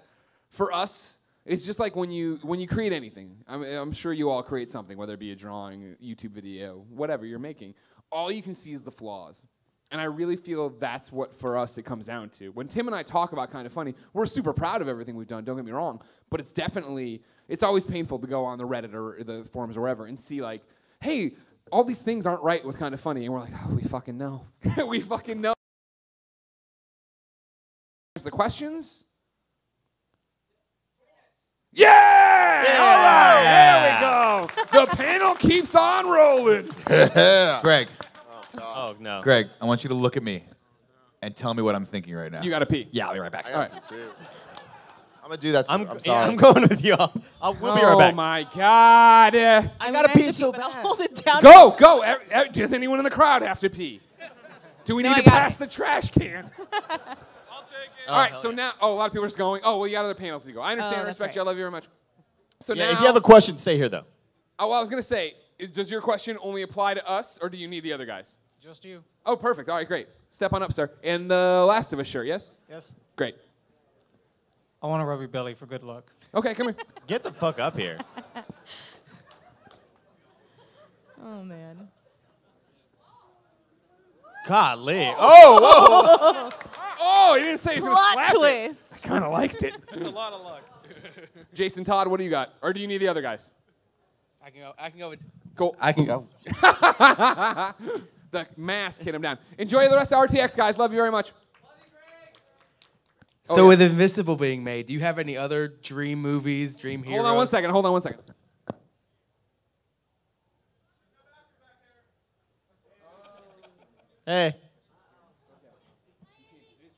for us, it's just like when you create anything. I'm sure you all create something, whether it be a drawing, a YouTube video, whatever you're making. All you can see is the flaws. And I really feel that's what, for us, it comes down to. When Tim and I talk about Kinda Funny, we're super proud of everything we've done, don't get me wrong. But it's always painful to go on the Reddit or the forums or wherever and see like, hey, all these things aren't right with Kinda Funny. And we're like, oh, we fucking know. We fucking know. The questions? Yeah! All right, there we go. The panel keeps on rolling. Yeah. Greg, Oh, no. Greg, I want you to look at me and tell me what I'm thinking right now. You gotta pee. Yeah, I'll be right back. I All got right. you too. I'm gonna do that. I'm sorry. I'm going with you. We'll be right back. Oh my God. I gotta pee so But I'll bad. hold it down. Go. Does anyone in the crowd have to pee? Do we No, need I to got pass it. the trash can? All right, so now, a lot of people are just going, oh, well, you got other panels to go. I understand, that's respect you, I love you very much. So Yeah, now, if you have a question, stay here, though. well, I was going to say, does your question only apply to us, or do you need the other guys? Just you. Oh, perfect. All right, great. Step on up, sir. And the Last of Us shirt, yes? Yes. Great. I want to rub your belly for good luck. Okay, come here. Get the fuck up here. Oh, man. Golly. Oh, whoa. Oh, he didn't say he's going to Plot slap twist. it. I kind of liked it. That's a lot of luck. Jason, Todd, what do you got? Or do you need the other guys? I can go with. Cool. I can go. The mask hit him down. Enjoy the rest of RTX, guys. Love you very much. So with Invisible being made, do you have any other dream movies, dream heroes? Hold on one second. Hey.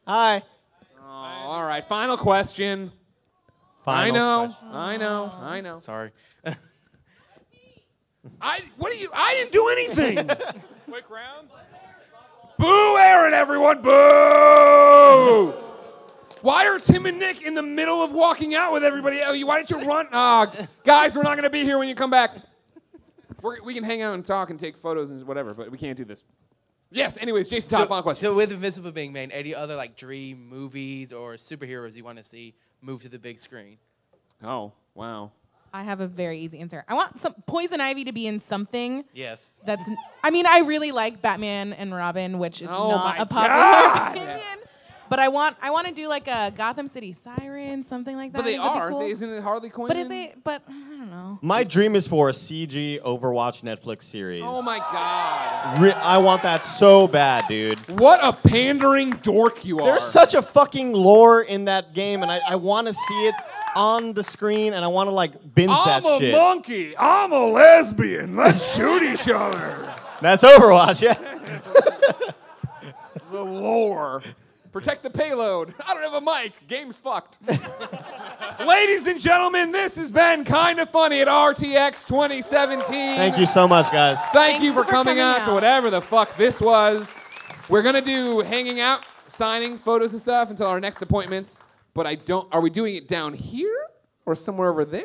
Hi. Oh, all right, final question. Final question. I know. Sorry. I didn't do anything. Quick round. Boo, Aaron, everyone, boo! Why are Tim and Nick in the middle of walking out with everybody? Why didn't you run? Guys, we're not going to be here when you come back. We can hang out and talk and take photos and whatever, but we can't do this. Yes, anyways, Jason, Todd, final question. So with Invisible being made, any other like dream movies or superheroes you want to see move to the big screen? Oh, wow. I have a very easy answer. I want some Poison Ivy to be in something. Yes. I really like Batman and Robin, which is Oh not my a popular God. opinion. But I want to do like a Gotham City Siren, something like that. But they I think that'd be are. cool. Isn't it Harley Quinn? But is it? But I don't know. My dream is for a CG Overwatch Netflix series. Oh my god. I want that so bad, dude. What a pandering dork you are. There's such a fucking lore in that game, and I want to see it on the screen, and I want to like binge that shit. I'm a monkey. I'm a lesbian. Let's shoot each other. That's Overwatch, yeah. The lore. Protect the payload. I don't have a mic. Game's fucked. Ladies and gentlemen, this has been Kinda Funny at RTX 2017. Thank you so much, guys. Thank you for coming out to whatever the fuck this was. We're gonna do hanging out, signing photos and stuff until our next appointments. But are we doing it down here or somewhere over there?